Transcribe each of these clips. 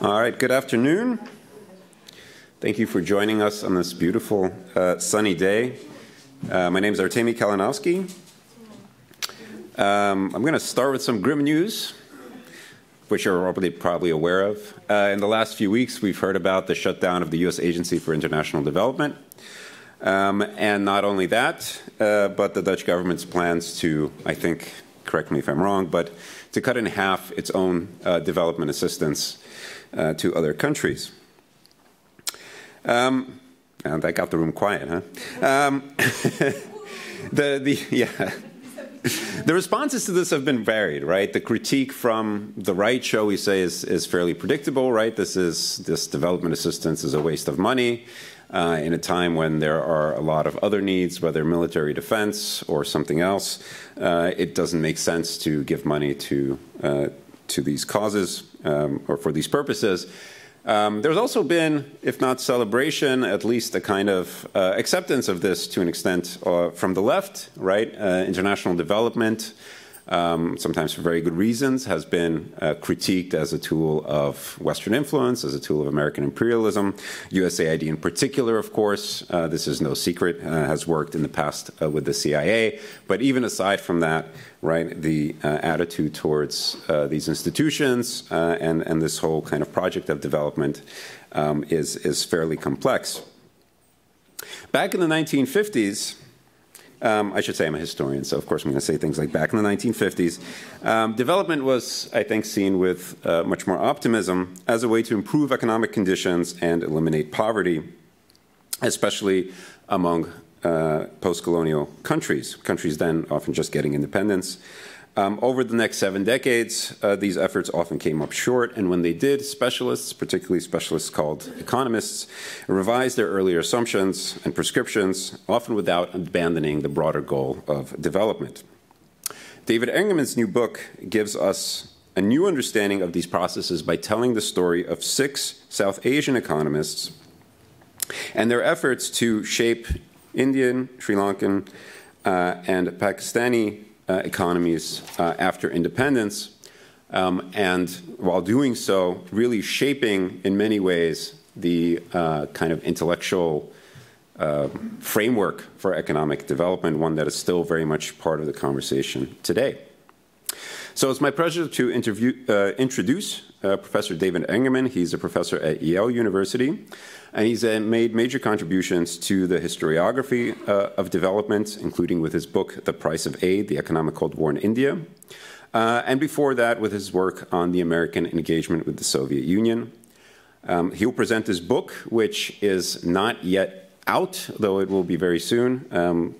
All right, good afternoon. Thank you for joining us on this beautiful sunny day. My name is Artemi Kalinowski. I'm going to start with some grim news, which you're probably aware of. In the last few weeks, we've heard about the shutdown of the U.S. Agency for International Development. And not only that, but the Dutch government's plans to, I think, correct me if I'm wrong, but to cut in half its own development assistance to other countries. And that got the room quiet, huh? The responses to this have been varied, right? The critique from the right, shall we say, is fairly predictable, right? This development assistance is a waste of money in a time when there are a lot of other needs, whether military defense or something else. It doesn't make sense to give money to these causes or for these purposes. There's also been, if not celebration, at least a kind of acceptance of this to an extent from the left, right? International development, sometimes for very good reasons, has been critiqued as a tool of Western influence, as a tool of American imperialism. USAID in particular, of course, this is no secret, has worked in the past with the CIA. But even aside from that, right, the attitude towards these institutions and this whole kind of project of development is fairly complex. Back in the 1950s, I should say I'm a historian, so of course I'm going to say things like back in the 1950s. Development was, I think, seen with much more optimism as a way to improve economic conditions and eliminate poverty, especially among post-colonial countries then often just getting independence. Over the next 7 decades, these efforts often came up short, and when they did, specialists, particularly specialists called economists, revised their earlier assumptions and prescriptions, often without abandoning the broader goal of development. David Engerman's new book gives us a new understanding of these processes by telling the story of 6 South Asian economists and their efforts to shape Indian, Sri Lankan, and Pakistani economies after independence, and while doing so, really shaping in many ways the kind of intellectual framework for economic development, one that is still very much part of the conversation today. So it's my pleasure to introduce Professor David Engerman. He's a professor at Yale University, and he's made major contributions to the historiography of development, including with his book, The Price of Aid, The Economic Cold War in India, and before that with his work on the American engagement with the Soviet Union. He'll present his book, which is not yet out, though it will be very soon.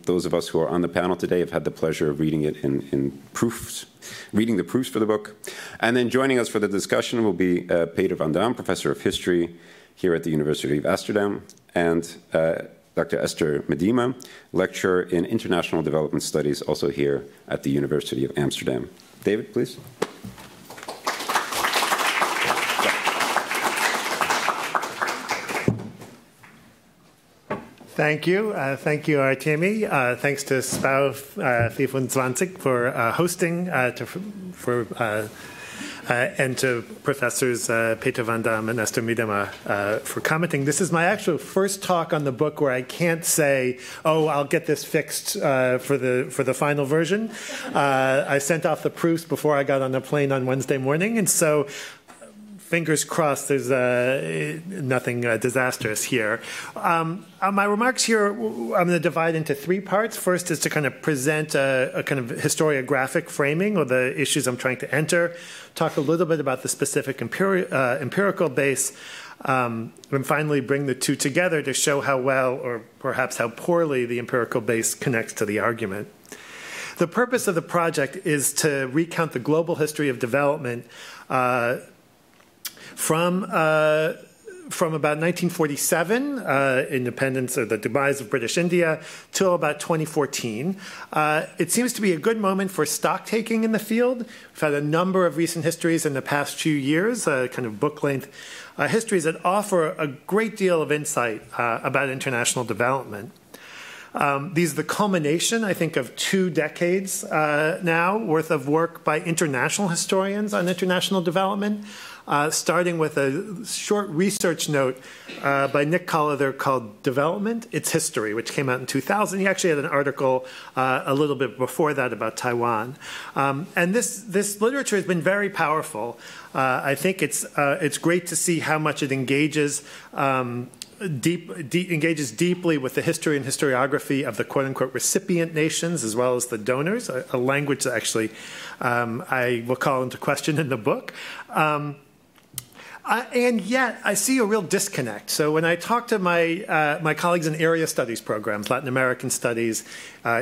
Those of us who are on the panel today have had the pleasure of reading it in proofs, reading the proofs for the book. And then joining us for the discussion will be Peter van Dam, professor of history here at the University of Amsterdam, and Dr. Esther Medema, lecturer in international development studies, also here at the University of Amsterdam. David, please. Thank you. Thank you, Artemi. Thanks to SPAU 25 for hosting, and to Professors Peter van Dam and Esther Medema for commenting. This is my actual first talk on the book where I can't say, oh, I'll get this fixed for the final version. I sent off the proofs before I got on the plane on Wednesday morning, and so fingers crossed there's nothing disastrous here. My remarks here, I'm going to divide into 3 parts. First is to kind of present a kind of historiographic framing of the issues I'm trying to enter, talk a little bit about the specific empirical base, and finally bring the two together to show how well or perhaps how poorly the empirical base connects to the argument. The purpose of the project is to recount the global history of development from about 1947, independence or the demise of British India, till about 2014. It seems to be a good moment for stock taking in the field. We've had a number of recent histories in the past few years, kind of book-length histories that offer a great deal of insight about international development. These are the culmination, I think, of 2 decades now worth of work by international historians on international development. starting with a short research note by Nick Collither called Development, Its History, which came out in 2000. He actually had an article a little bit before that about Taiwan. And this literature has been very powerful. I think it's great to see how much it engages engages deeply with the history and historiography of the quote-unquote recipient nations as well as the donors, a language that actually I will call into question in the book. And yet, I see a real disconnect. So when I talk to my colleagues in area studies programs, Latin American studies,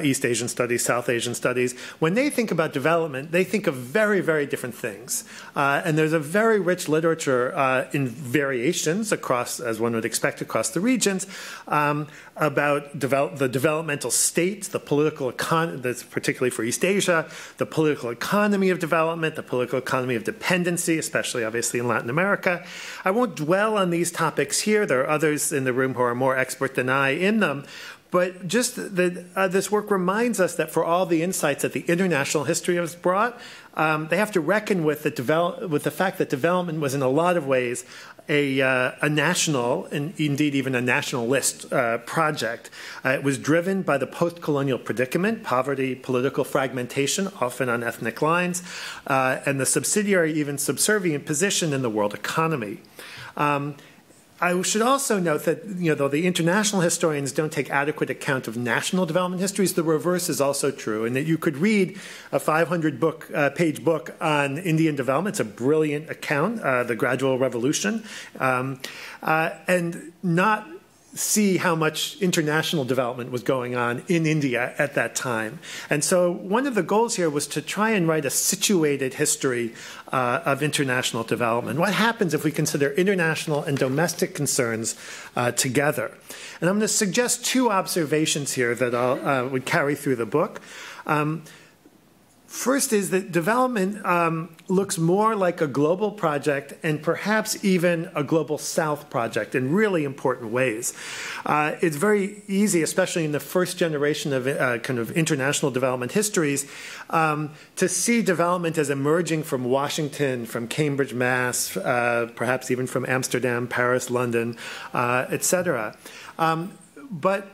East Asian studies, South Asian studies, when they think about development, they think of very, very different things. And there's a very rich literature in variations across, as one would expect, across the regions, about the developmental state, the political economy, that's particularly for East Asia, the political economy of development, the political economy of dependency, especially obviously in Latin America. I won't dwell on these topics here. There are others in the room who are more expert than I in them. But just this work reminds us that for all the insights that the international history has brought, they have to reckon with the fact that development was in a lot of ways a national, and indeed even a nationalist project. It was driven by the post-colonial predicament, poverty, political fragmentation, often on ethnic lines, and the subsidiary, even subservient position in the world economy. I should also note that, though the international historians don't take adequate account of national development histories, the reverse is also true, and that you could read a 500-page book on Indian development. It's a brilliant account, The Gradual Revolution, and not see how much international development was going on in India at that time. And so one of the goals here was to try and write a situated history of international development. What happens if we consider international and domestic concerns together? And I'm going to suggest two observations here that I would carry through the book. First is that development looks more like a global project and perhaps even a global south project in really important ways. It's very easy, especially in the first generation of kind of international development histories, to see development as emerging from Washington, from Cambridge, Mass., perhaps even from Amsterdam, Paris, London, et cetera. But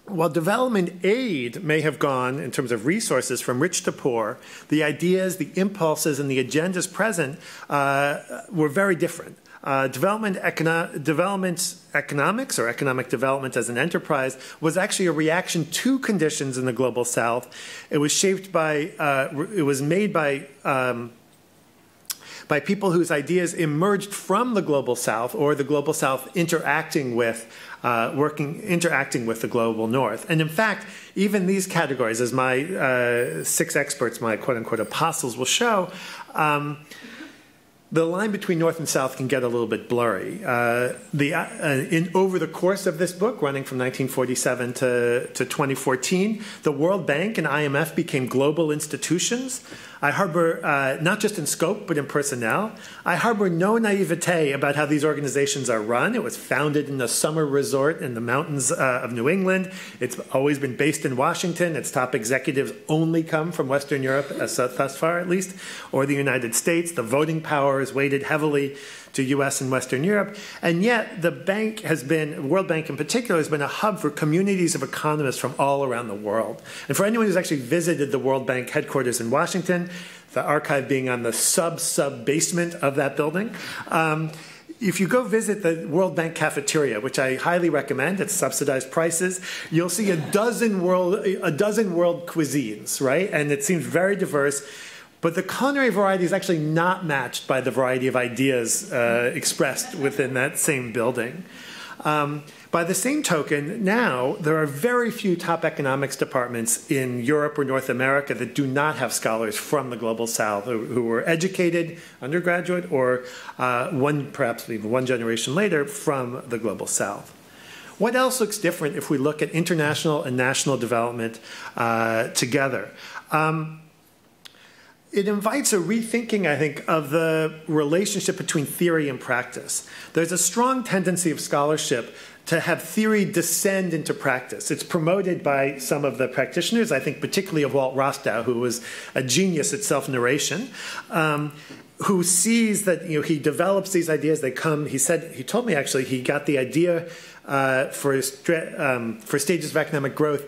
while development aid may have gone, in terms of resources, from rich to poor, the ideas, the impulses, and the agendas present were very different. Development economics, or economic development as an enterprise, was actually a reaction to conditions in the global South. It was shaped by, it was made by people whose ideas emerged from the global South, or the global South interacting with the global North. And in fact, even these categories, as my 6 experts, my quote-unquote apostles, will show, the line between North and South can get a little bit blurry. Over the course of this book, running from 1947 to 2014, the World Bank and IMF became global institutions. I harbor, not just in scope, but in personnel. I harbor no naivete about how these organizations are run. It was founded in a summer resort in the mountains of New England. It's always been based in Washington. Its top executives only come from Western Europe, thus far at least, or the United States. The voting power is weighted heavily to U.S. and Western Europe. And yet the bank has been, World Bank in particular, has been a hub for communities of economists from all around the world. And for anyone who's actually visited the World Bank headquarters in Washington, the archive being on the sub-basement of that building, if you go visit the World Bank cafeteria, which I highly recommend, it's subsidized prices, you'll see a dozen world cuisines, right? And it seems very diverse. But the culinary variety is actually not matched by the variety of ideas expressed within that same building. By the same token, now there are very few top economics departments in Europe or North America that do not have scholars from the Global South who were educated, undergraduate, or perhaps even one generation later from the Global South. What else looks different if we look at international and national development together? It invites a rethinking, I think, of the relationship between theory and practice. There's a strong tendency of scholarship to have theory descend into practice. It's promoted by some of the practitioners, I think particularly of Walt Rostow, who was a genius at self-narration. who sees that he develops these ideas. They come. He told me actually he got the idea for stages of economic growth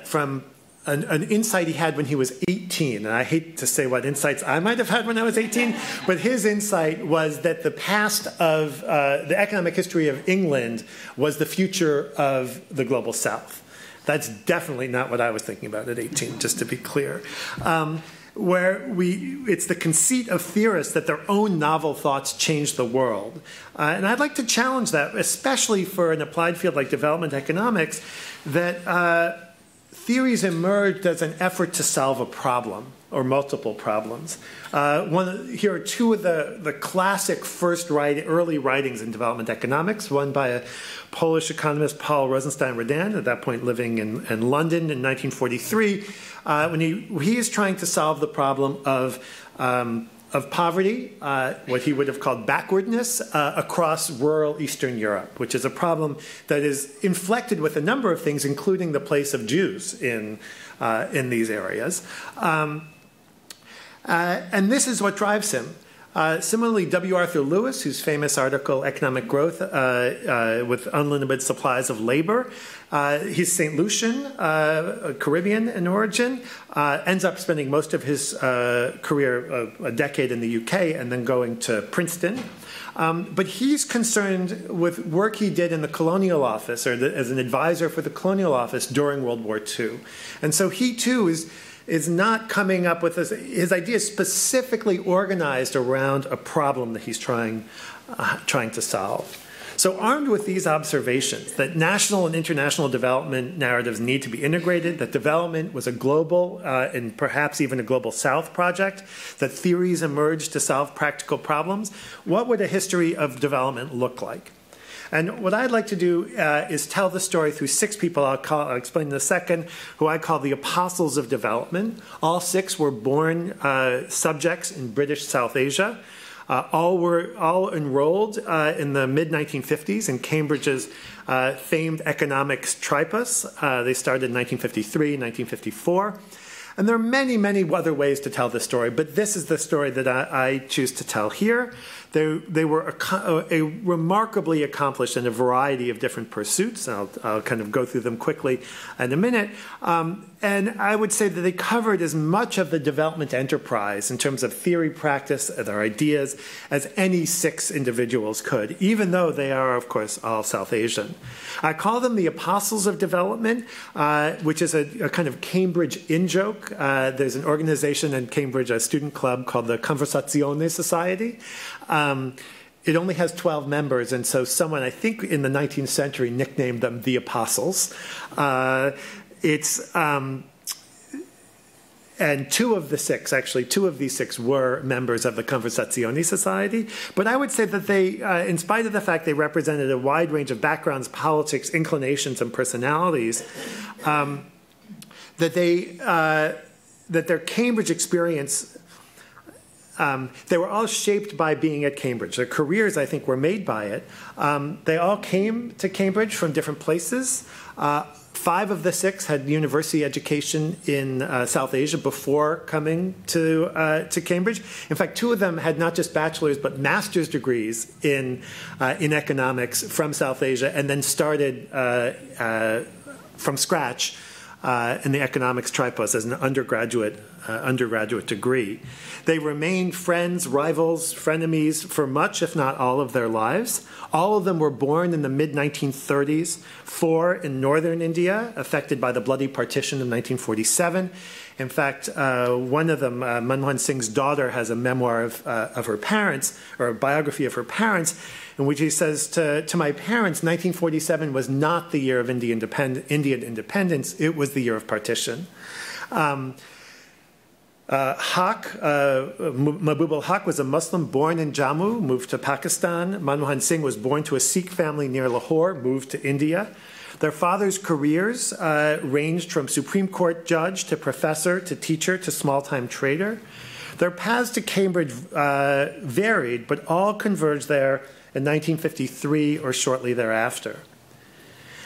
from an insight he had when he was 18. And I hate to say what insights I might have had when I was 18, but his insight was that the past of the economic history of England was the future of the global South. That's definitely not what I was thinking about at 18, just to be clear. It's the conceit of theorists that their own novel thoughts change the world. And I'd like to challenge that, especially for an applied field like development economics, that theories emerged as an effort to solve a problem or multiple problems. Here are two of the classic early writings in development economics, one by a Polish economist, Paul Rosenstein-Redan, at that point living in London in 1943, when he is trying to solve the problem of poverty, what he would have called backwardness, across rural Eastern Europe, which is a problem that is inflected with a number of things, including the place of Jews in these areas. And this is what drives him. Similarly, W. Arthur Lewis, whose famous article, Economic Growth with Unlimited Supplies of Labor, he's St. Lucian, Caribbean in origin, ends up spending most of his career, a decade in the UK, and then going to Princeton. But he's concerned with work he did in the Colonial Office, or as an advisor for the Colonial Office during World War II. And so he, too, is not coming up with his ideas specifically organized around a problem that he's trying to solve. So armed with these observations, that national and international development narratives need to be integrated, that development was a global and perhaps even a global South project, that theories emerged to solve practical problems, what would a history of development look like? And what I'd like to do is tell the story through six people I'll explain in a second, who I call the apostles of development. All six were born subjects in British South Asia. All enrolled in the mid-1950s in Cambridge's famed economics tripos. They started in 1953, 1954. And there are many, many other ways to tell this story, but this is the story that I choose to tell here. They were remarkably accomplished in a variety of different pursuits. I'll kind of go through them quickly in a minute. And I would say that they covered as much of the development enterprise in terms of theory, practice, their ideas, as any six individuals could, even though they are, of course, all South Asian. I call them the apostles of development, which is a kind of Cambridge in-joke. There's an organization in Cambridge, a student club called the Conversazione Society. It only has 12 members, and so someone, I think in the 19th century, nicknamed them the Apostles. And two of these six were members of the Conversazione Society. But I would say that they, in spite of the fact they represented a wide range of backgrounds, politics, inclinations, and personalities, that their Cambridge experience, they were all shaped by being at Cambridge. Their careers, I think, were made by it. They all came to Cambridge from different places. 5 of the 6 had university education in South Asia before coming to Cambridge. In fact, 2 of them had not just bachelor's but master's degrees in economics from South Asia, and then started from scratch in the economics tripos as an undergraduate degree. They remained friends, rivals, frenemies for much, if not all, of their lives. All of them were born in the mid-1930s, 4 in northern India, affected by the bloody partition of 1947. In fact, one of them, Manmohan Singh's daughter, has a memoir of her parents, or a biography of her parents, in which he says, to my parents, 1947 was not the year of Indian independence, it was the year of partition. Mahbub al-Haq was a Muslim born in Jammu, moved to Pakistan. Manmohan Singh was born to a Sikh family near Lahore, moved to India. Their fathers' careers ranged from Supreme Court judge to professor to teacher to small-time trader. Their paths to Cambridge varied, but all converged there in 1953 or shortly thereafter.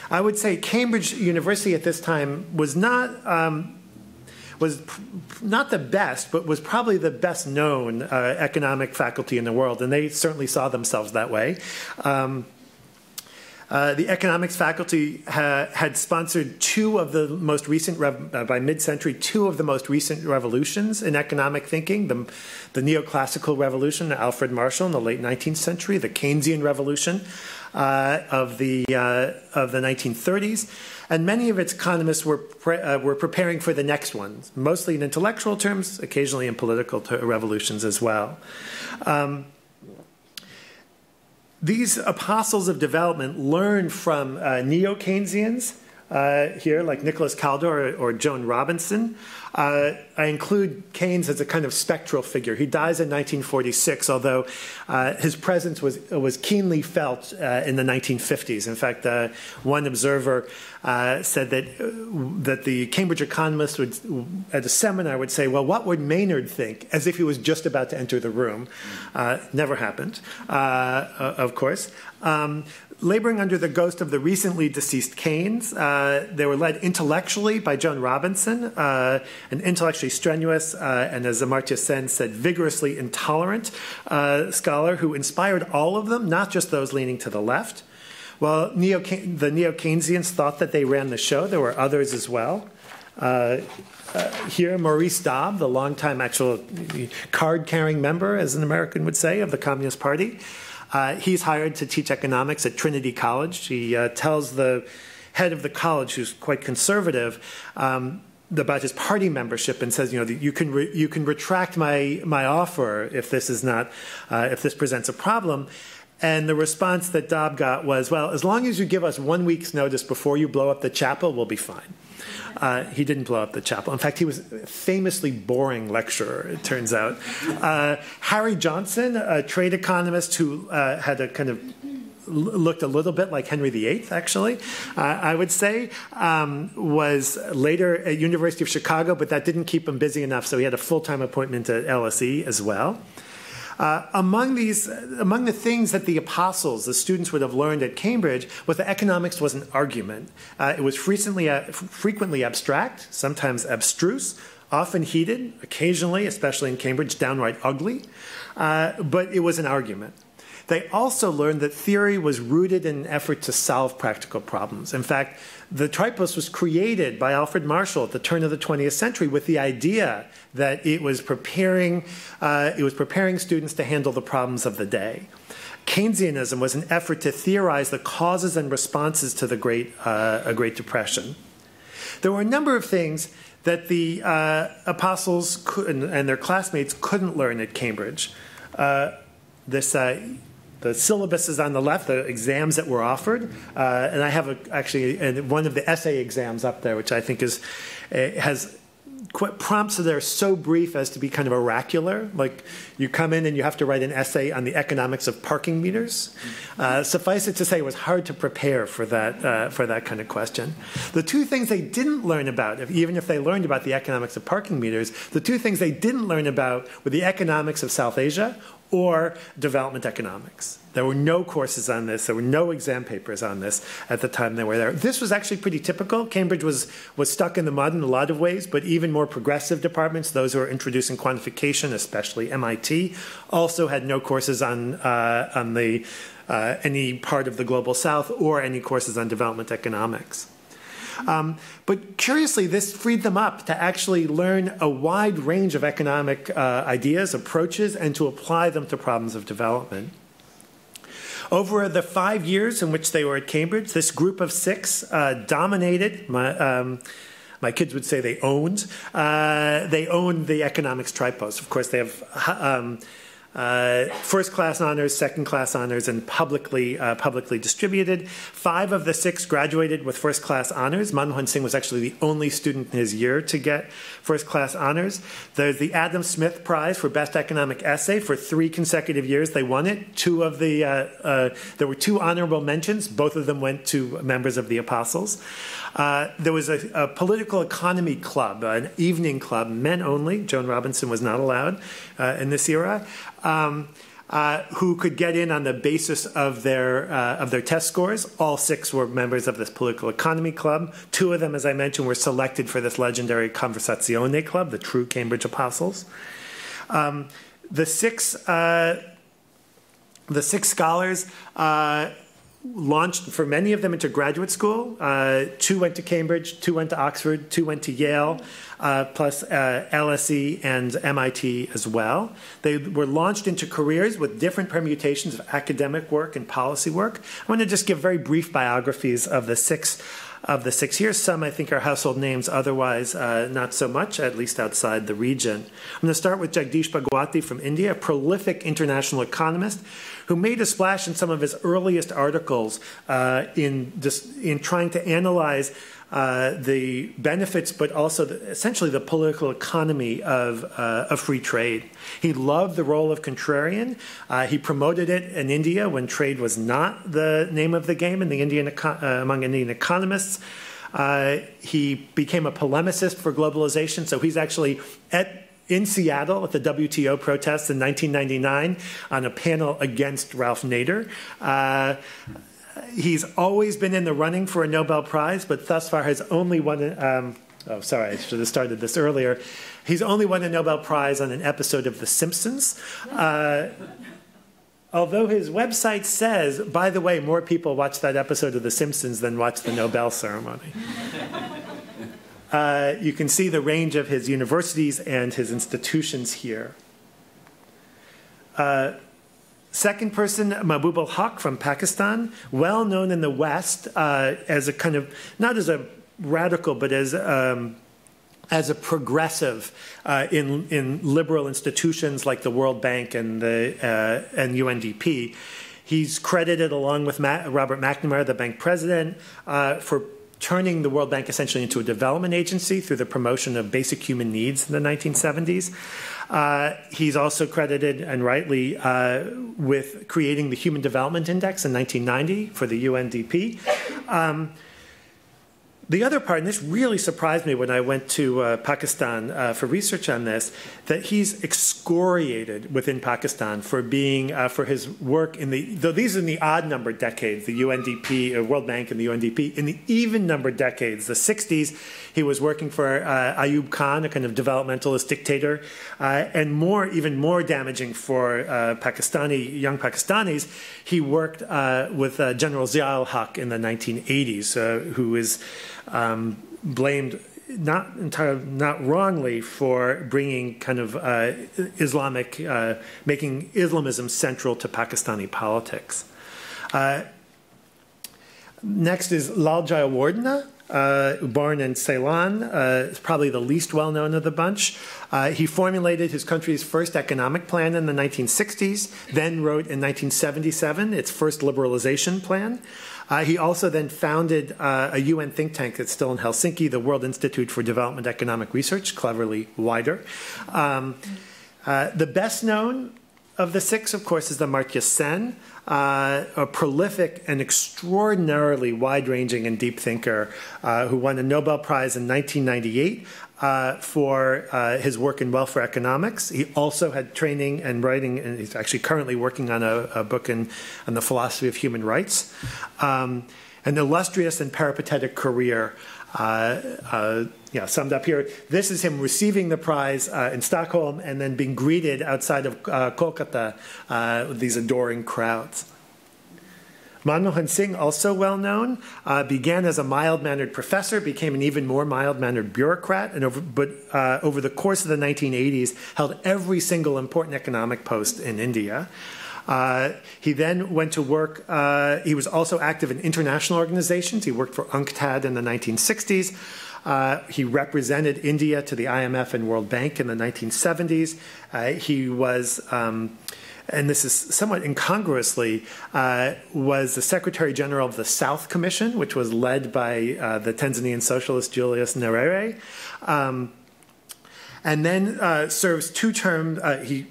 I would say Cambridge University at this time was not not the best, but was probably the best known economic faculty in the world, and they certainly saw themselves that way. The economics faculty had sponsored two of the most recent, by mid-century, two of the most recent revolutions in economic thinking, the neoclassical revolution, Alfred Marshall in the late 19th century, the Keynesian revolution of the 1930s, and many of its economists were preparing for the next ones, mostly in intellectual terms, occasionally in political revolutions as well. These apostles of development learned from neo-Keynesians here, like Nicholas Kaldor or Joan Robinson. I include Keynes as a kind of spectral figure. He dies in 1946, although his presence was keenly felt in the 1950s. In fact, one observer said that the Cambridge economist would, at a seminar, would say, "Well, what would Maynard think?" as if he was just about to enter the room. Never happened, of course. Laboring under the ghost of the recently deceased Keynes, they were led intellectually by Joan Robinson, an intellectually strenuous and, as Amartya Sen said, vigorously intolerant scholar who inspired all of them, not just those leaning to the left. Well, the neo-Keynesians thought that they ran the show. There were others as well. Here, Maurice Daub, the longtime actual card-carrying member, as an American would say, of the Communist Party. He's hired to teach economics at Trinity College. He tells the head of the college, who's quite conservative, about his party membership, and says, you can retract my offer if this is not if this presents a problem. And the response that Daub got was, well, as long as you give us 1 week's notice before you blow up the chapel, we'll be fine. He didn't blow up the chapel. In fact, he was a famously boring lecturer, it turns out. Harry Johnson, a trade economist who had a kind of looked a little bit like Henry VIII, actually, I would say, was later at University of Chicago, but that didn't keep him busy enough, so he had a full-time appointment at LSE as well. Among the things that the apostles, the students, would have learned at Cambridge was that economics was an argument. It was frequently abstract, sometimes abstruse, often heated, occasionally, especially in Cambridge, downright ugly, but it was an argument. They also learned that theory was rooted in an effort to solve practical problems. In fact, the tripos was created by Alfred Marshall at the turn of the 20th century with the idea that it was preparing students to handle the problems of the day. Keynesianism was an effort to theorize the causes and responses to the Great Depression. There were a number of things that the apostles and their classmates couldn't learn at Cambridge. The syllabus is on the left, the exams that were offered, and I have one of the essay exams up there, which I think has prompts that are so brief as to be kind of oracular. Like, you come in and you have to write an essay on the economics of parking meters. Suffice it to say, it was hard to prepare for that kind of question. The two things they didn't learn about, even if they learned about the economics of parking meters, the two things they didn't learn about were the economics of South Asia or development economics. There were no courses on this. There were no exam papers on this at the time they were there. This was actually pretty typical. Cambridge was stuck in the mud in a lot of ways, but even more progressive departments, those who were introducing quantification, especially MIT, also had no courses on any part of the global south or any courses on development economics. But curiously, this freed them up to actually learn a wide range of economic ideas, approaches, and to apply them to problems of development. Over the 5 years in which they were at Cambridge, this group of six dominated. My kids would say they owned the economics tripos. Of course, they have first-class honors, second-class honors, and publicly distributed. 5 of the 6 graduated with first-class honors. Manmohan Singh was actually the only student in his year to get first-class honors. There's the Adam Smith Prize for Best Economic Essay. For 3 consecutive years, they won it. There were 2 honorable mentions. Both of them went to members of the Apostles. There was a political economy club, an evening club, men only. Joan Robinson was not allowed in this era. who could get in on the basis of their test scores. All 6 were members of this political economy club. 2 of them, as I mentioned, were selected for this legendary Conversazione Club, the true Cambridge Apostles. The six scholars launched, for many of them, into graduate school. 2 went to Cambridge, 2 went to Oxford, 2 went to Yale, plus LSE and MIT as well. They were launched into careers with different permutations of academic work and policy work. I want to just give very brief biographies of the six here. Some, I think, are household names, otherwise not so much, at least outside the region. I'm going to start with Jagdish Bhagwati from India, a prolific international economist who made a splash in some of his earliest articles in trying to analyze the benefits, but also essentially the political economy of free trade. He loved the role of contrarian. He promoted it in India when trade was not the name of the game in the among Indian economists. He became a polemicist for globalization, so he's actually in Seattle at the WTO protests in 1999 on a panel against Ralph Nader. He's always been in the running for a Nobel Prize, but thus far has only won I should have started this earlier. He's only won a Nobel Prize on an episode of The Simpsons. Although his website says, by the way, more people watch that episode of The Simpsons than watch the Nobel ceremony. You can see the range of his universities and his institutions here. Second person, Mahbub ul-Haq from Pakistan, well known in the West as a kind of, not as a radical, but as a progressive in liberal institutions like the World Bank and UNDP. He's credited, along with Robert McNamara, the bank president, for turning the World Bank essentially into a development agency through the promotion of basic human needs in the 1970s. He's also credited, and rightly, with creating the Human Development Index in 1990 for the UNDP. The other part, and this really surprised me when I went to Pakistan for research on this, that he's excoriated within Pakistan for being for his work though these are in the odd numbered decades, the UNDP, World Bank, and the UNDP. In the even numbered decades, the 60s, he was working for Ayub Khan, a kind of developmentalist dictator, and even more damaging for young Pakistanis. He worked with General Zia-ul-Haq in the 1980s, who is blamed not wrongly for bringing kind of making Islamism central to Pakistani politics. Next is Lal Jayawardena, born in Ceylon, is probably the least well-known of the bunch. He formulated his country's first economic plan in the 1960s, then wrote in 1977 its first liberalization plan. He also then founded a UN think tank that's still in Helsinki, the World Institute for Development Economic Research, cleverly wider. The best known of the 6, of course, is the Amartya Sen, a prolific and extraordinarily wide-ranging and deep thinker who won a Nobel Prize in 1998 for his work in welfare economics. He also had training and writing, and he's actually currently working on a book on the philosophy of human rights. An illustrious and peripatetic career summed up here. This is him receiving the prize in Stockholm and then being greeted outside of Kolkata with these adoring crowds. Manmohan Singh, also well known, began as a mild-mannered professor, became an even more mild-mannered bureaucrat, and over the course of the 1980s held every single important economic post in India. He then went to work, he was also active in international organizations. He worked for UNCTAD in the 1960s. He represented India to the IMF and World Bank in the 1970s. He was, and this is somewhat incongruously, was the Secretary General of the South Commission, which was led by the Tanzanian socialist Julius Nyerere. And then serves 2 terms.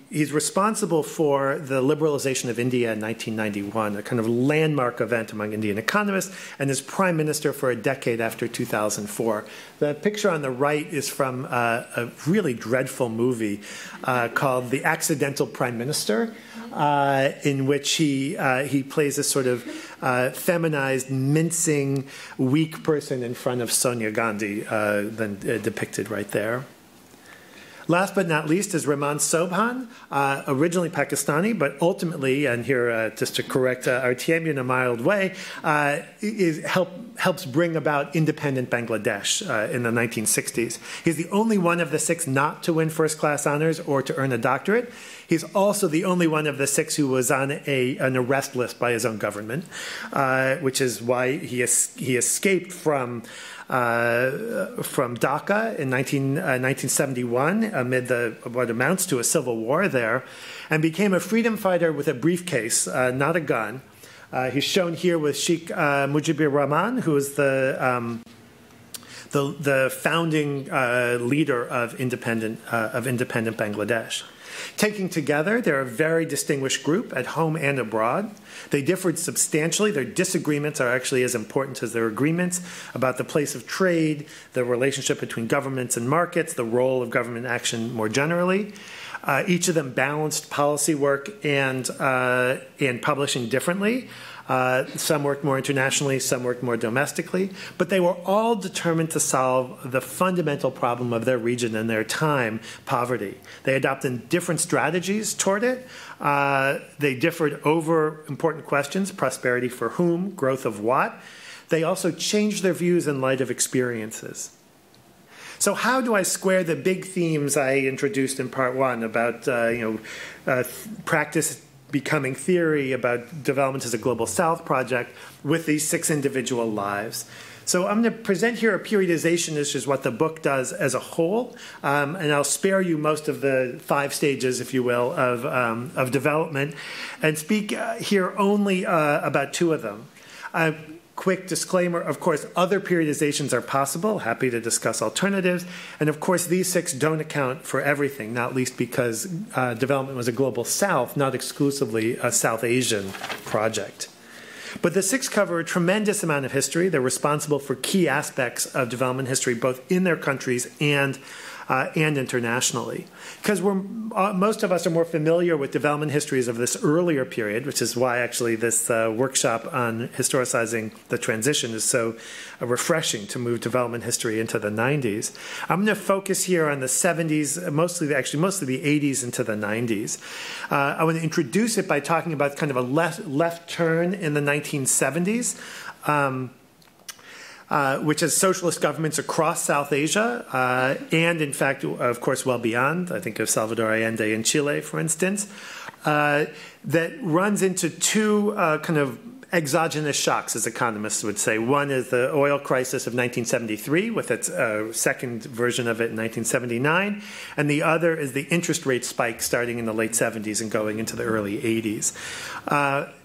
He's responsible for the liberalization of India in 1991, a kind of landmark event among Indian economists, and is prime minister for a decade after 2004. The picture on the right is from a really dreadful movie called The Accidental Prime Minister. in which he plays a sort of feminized, mincing, weak person in front of Sonia Gandhi, depicted right there. Last but not least is Rahman Sobhan, originally Pakistani, but ultimately, and here just to correct Artyom in a mild way, helps bring about independent Bangladesh in the 1960s. He's the only one of the 6 not to win first-class honors or to earn a doctorate. He's also the only one of the 6 who was on an arrest list by his own government, which is why he escaped from Dhaka in 1971 amid what amounts to a civil war there, and became a freedom fighter with a briefcase, not a gun. He's shown here with Sheikh Mujibur Rahman, who is the founding leader of independent Bangladesh. Taken together, they're a very distinguished group at home and abroad. They differed substantially. Their disagreements are actually as important as their agreements about the place of trade, the relationship between governments and markets, the role of government action more generally. Each of them balanced policy work and publishing differently. Some worked more internationally, some worked more domestically, but they were all determined to solve the fundamental problem of their region and their time, poverty. They adopted different strategies toward it. They differed over important questions: prosperity for whom, growth of what. They also changed their views in light of experiences. So how do I square the big themes I introduced in part 1 about practice becoming theory, about development as a global South project, with these 6 individual lives? So I'm going to present here a periodization, which is what the book does as a whole, and I'll spare you most of the 5 stages, if you will, of development, and speak here only about 2 of them. Quick disclaimer, of course, other periodizations are possible. Happy to discuss alternatives. And of course, these 6 don't account for everything, not least because development was a global South, not exclusively a South Asian project. But the 6 cover a tremendous amount of history. They're responsible for key aspects of development history, both in their countries and internationally. Because most of us are more familiar with development histories of this earlier period, which is why actually this workshop on historicizing the transition is so refreshing to move development history into the 90s. I'm going to focus here on the 70s, mostly the 80s into the 90s. I want to introduce it by talking about kind of a left turn in the 1970s. Which has socialist governments across South Asia, and in fact, of course, well beyond. I think of Salvador Allende in Chile, for instance, that runs into 2 kind of exogenous shocks, as economists would say. One is the oil crisis of 1973, with its second version of it in 1979, and the other is the interest rate spike starting in the late 70s and going into the early 80s.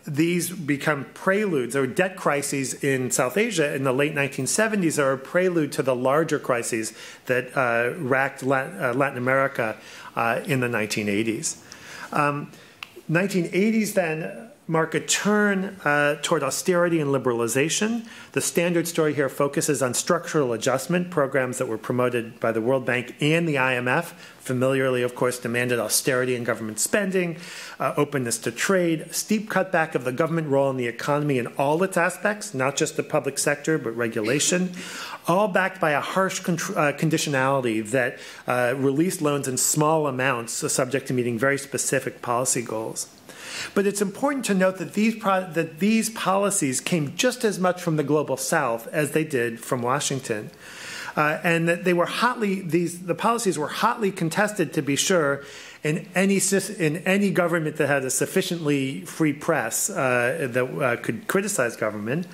These become preludes, or debt crises in South Asia in the late 1970s are a prelude to the larger crises that racked Latin America in the 1980s. 1980s then mark a turn toward austerity and liberalization. The standard story here focuses on structural adjustment programs that were promoted by the World Bank and the IMF, familiarly, of course, demanded austerity in government spending, openness to trade, steep cutback of the government role in the economy in all its aspects, not just the public sector, but regulation, all backed by a harsh conditionality that released loans in small amounts, subject to meeting very specific policy goals. But it's important to note that these policies came just as much from the global South as they did from Washington, and that the policies were hotly contested, to be sure, in any government that had a sufficiently free press that could criticize government.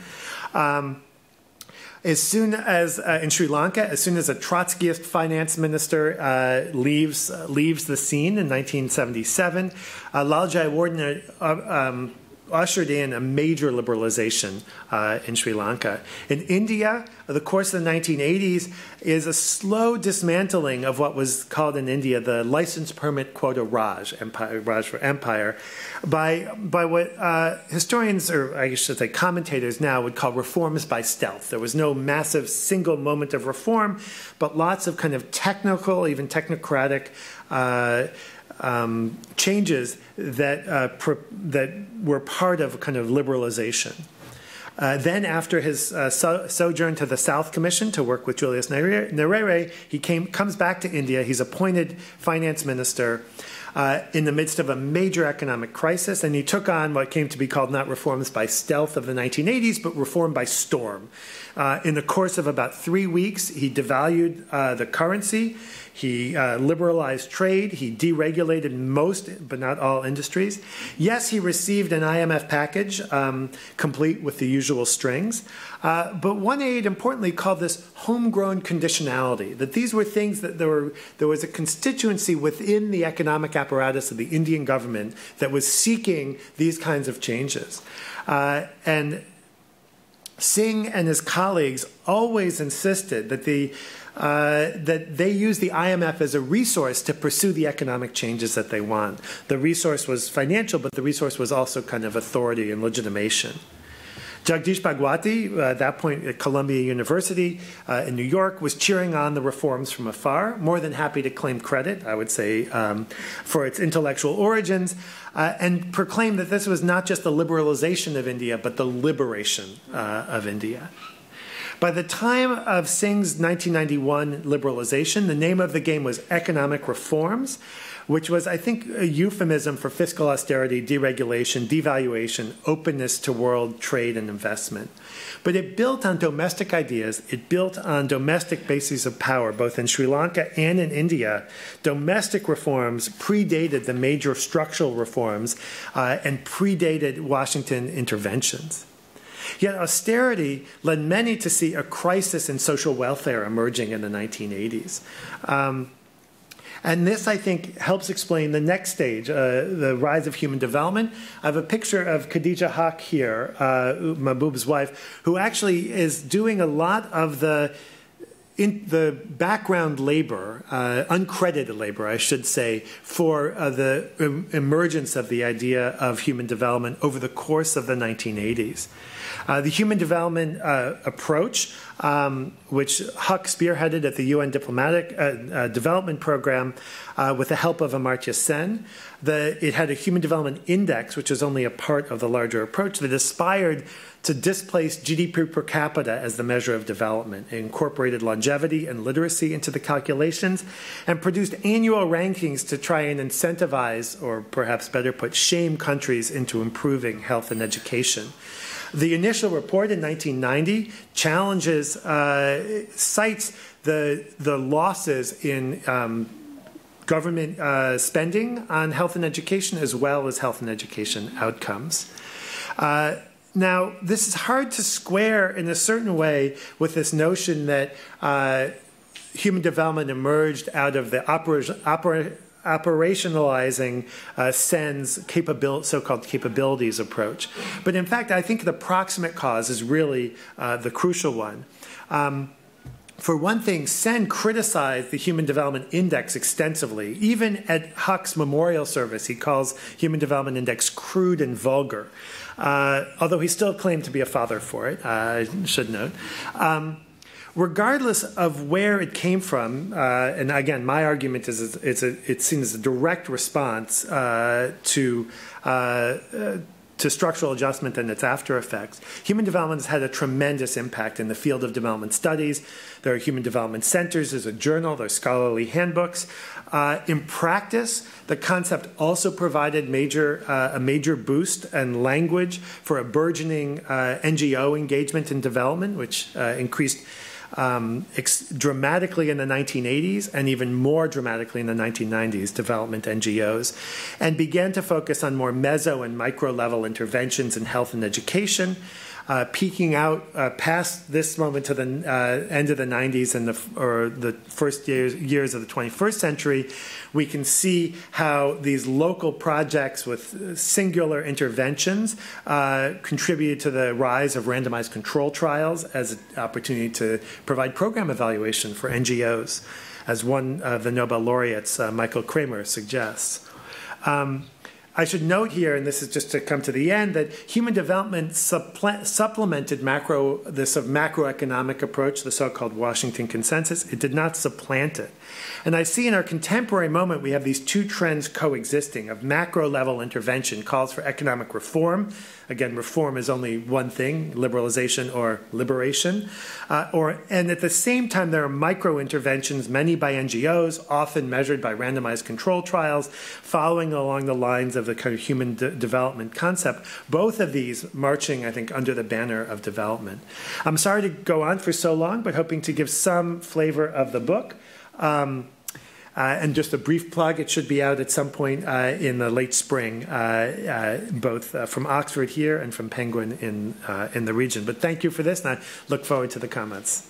As soon as in Sri Lanka, as soon as a Trotskyist finance minister leaves the scene in 1977, Lal Jayawardena ushered in a major liberalization in Sri Lanka. In India, the course of the 1980s is a slow dismantling of what was called in India the license permit quota Raj for empire, by what historians, or I should say commentators now, would call reforms by stealth. There was no massive single moment of reform, but lots of kind of technical, even technocratic changes that that were part of kind of liberalization. Then, after his sojourn to the South Commission to work with Julius Nyerere, he comes back to India. He's appointed finance minister in the midst of a major economic crisis, and he took on what came to be called not reforms by stealth of the 1980s, but reform by storm. In the course of about 3 weeks, he devalued the currency. He liberalized trade. He deregulated most, but not all, industries. Yes, he received an IMF package, complete with the usual strings. But one aide, importantly, called this homegrown conditionality, that these were things that there was a constituency within the economic apparatus of the Indian government that was seeking these kinds of changes. And Singh and his colleagues always insisted that that they use the IMF as a resource to pursue the economic changes that they want. The resource was financial, but the resource was also kind of authority and legitimation. Jagdish Bhagwati, at that point at Columbia University in New York, was cheering on the reforms from afar, more than happy to claim credit, I would say, for its intellectual origins, and proclaimed that this was not just the liberalization of India, but the liberation of India. By the time of Singh's 1991 liberalization, the name of the game was economic reforms, which was, I think, a euphemism for fiscal austerity, deregulation, devaluation, openness to world trade and investment. But it built on domestic ideas. It built on domestic bases of power, both in Sri Lanka and in India. Domestic reforms predated the major structural reforms and predated Washington interventions. Yet austerity led many to see a crisis in social welfare emerging in the 1980s. And this, I think, helps explain the next stage, the rise of human development. I have a picture of Khadija Haq here, Mahbub's wife, who actually is doing a lot of the background labor, uncredited labor, I should say, for the emergence of the idea of human development over the course of the 1980s. The human development approach, which Huck spearheaded at the UN Diplomatic Development Program with the help of Amartya Sen. It had a human development index, which was only a part of the larger approach, that aspired to displace GDP per capita as the measure of development. It incorporated longevity and literacy into the calculations and produced annual rankings to try and incentivize, or perhaps better put, shame countries into improving health and education. The initial report in 1990 challenges, cites the losses in government spending on health and education, as well as health and education outcomes. Now, this is hard to square in a certain way with this notion that human development emerged out of the operationalizing Sen's so-called capabilities approach. But in fact, I think the proximate cause is really the crucial one. For one thing, Sen criticized the Human Development Index extensively. Even at Huck's memorial service, he calls Human Development Index crude and vulgar, although he still claimed to be a father for it, I should note. Regardless of where it came from, and again, my argument is it's seen as a direct response to structural adjustment and its after effects. Human development has had a tremendous impact in the field of development studies. There are human development centers, there's a journal, there's scholarly handbooks. In practice, the concept also provided a major boost and language for a burgeoning NGO engagement in development, which increased dramatically in the 1980s and even more dramatically in the 1990s, development NGOs, and began to focus on more meso and micro level interventions in health and education, peaking out past this moment to the end of the 90s and the first years of the 21st century. We can see how these local projects with singular interventions contributed to the rise of randomized control trials as an opportunity to provide program evaluation for NGOs, as one of the Nobel laureates, Michael Kramer, suggests. I should note here, and this is just to come to the end, that human development supplemented this macroeconomic approach, the so-called Washington Consensus. It did not supplant it. And I see in our contemporary moment, we have these two trends coexisting of macro-level intervention, calls for economic reform. Again, reform is only one thing, liberalization or liberation. And at the same time, there are micro-interventions, many by NGOs, often measured by randomized control trials, following along the lines of the kind of human development concept. Both of these marching, I think, under the banner of development. I'm sorry to go on for so long, but hoping to give some flavor of the book. And just a brief plug, it should be out at some point in the late spring, both from Oxford here and from Penguin in the region. But thank you for this, and I look forward to the comments.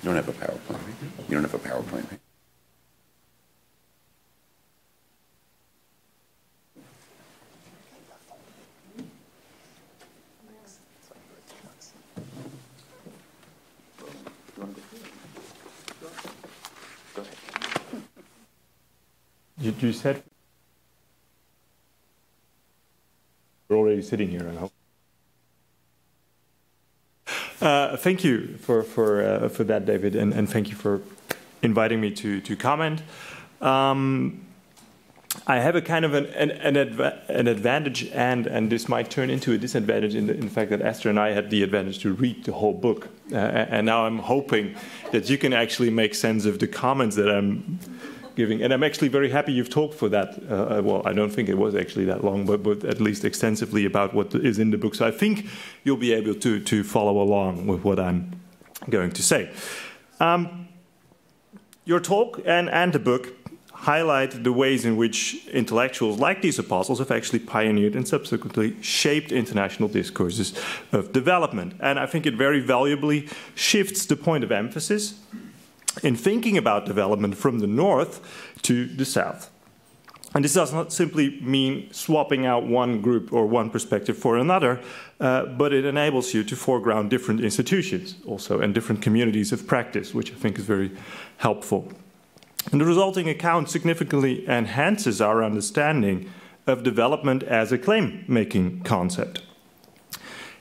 You don't have a PowerPoint, right? You don't have a PowerPoint, right? You said you're already sitting here, I hope. Thank you for that, David, and thank you for inviting me to comment. I have a kind of an advantage, and this might turn into a disadvantage in the fact that Esther and I had the advantage to read the whole book, and now I'm hoping that you can actually make sense of the comments that I'm giving. And I'm actually very happy you've talked for that. Well, I don't think it was actually that long, but at least extensively about what is in the book. So I think you'll be able to follow along with what I'm going to say. Your talk and the book highlight the ways in which intellectuals like these apostles have actually pioneered and subsequently shaped international discourses of development. And I think it very valuably shifts the point of emphasis in thinking about development from the north to the south. And this does not simply mean swapping out one group or one perspective for another, but it enables you to foreground different institutions also and different communities of practice, which I think is very helpful. And the resulting account significantly enhances our understanding of development as a claim-making concept.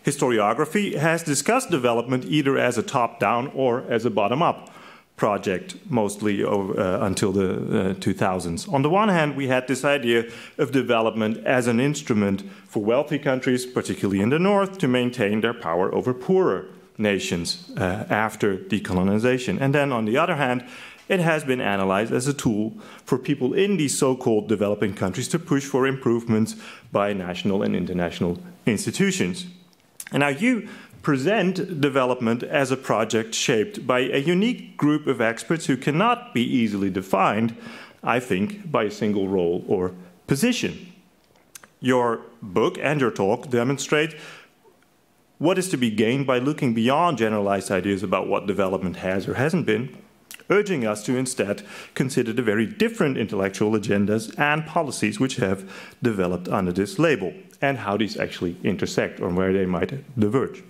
Historiography has discussed development either as a top-down or as a bottom-up project, mostly until the 2000s. On the one hand, we had this idea of development as an instrument for wealthy countries, particularly in the north, to maintain their power over poorer nations after decolonization. And then, on the other hand, it has been analyzed as a tool for people in these so-called developing countries to push for improvements by national and international institutions. And now you present development as a project shaped by a unique group of experts who cannot be easily defined, I think, by a single role or position. Your book and your talk demonstrate what is to be gained by looking beyond generalized ideas about what development has or hasn't been, urging us to instead consider the very different intellectual agendas and policies which have developed under this label, and how these actually intersect or where they might diverge.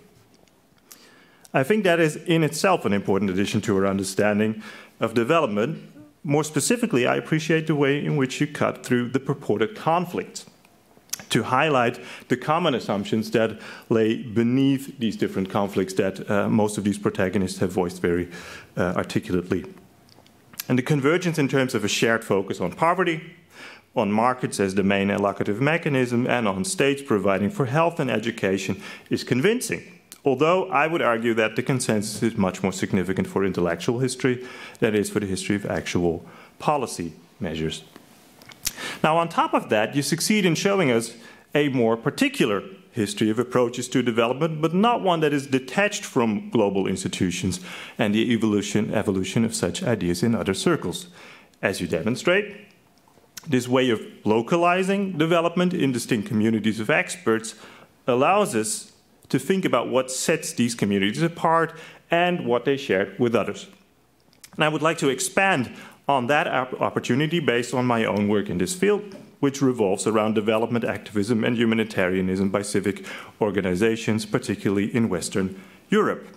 I think that is in itself an important addition to our understanding of development. More specifically, I appreciate the way in which you cut through the purported conflicts to highlight the common assumptions that lay beneath these different conflicts that most of these protagonists have voiced very articulately. And the convergence in terms of a shared focus on poverty, on markets as the main allocative mechanism, and on states providing for health and education is convincing. Although I would argue that the consensus is much more significant for intellectual history than it is for the history of actual policy measures. Now, on top of that, you succeed in showing us a more particular history of approaches to development, but not one that is detached from global institutions and the evolution of such ideas in other circles. As you demonstrate, this way of localizing development in distinct communities of experts allows us to think about what sets these communities apart and what they share with others. And I would like to expand on that opportunity based on my own work in this field, which revolves around development activism and humanitarianism by civic organizations, particularly in Western Europe.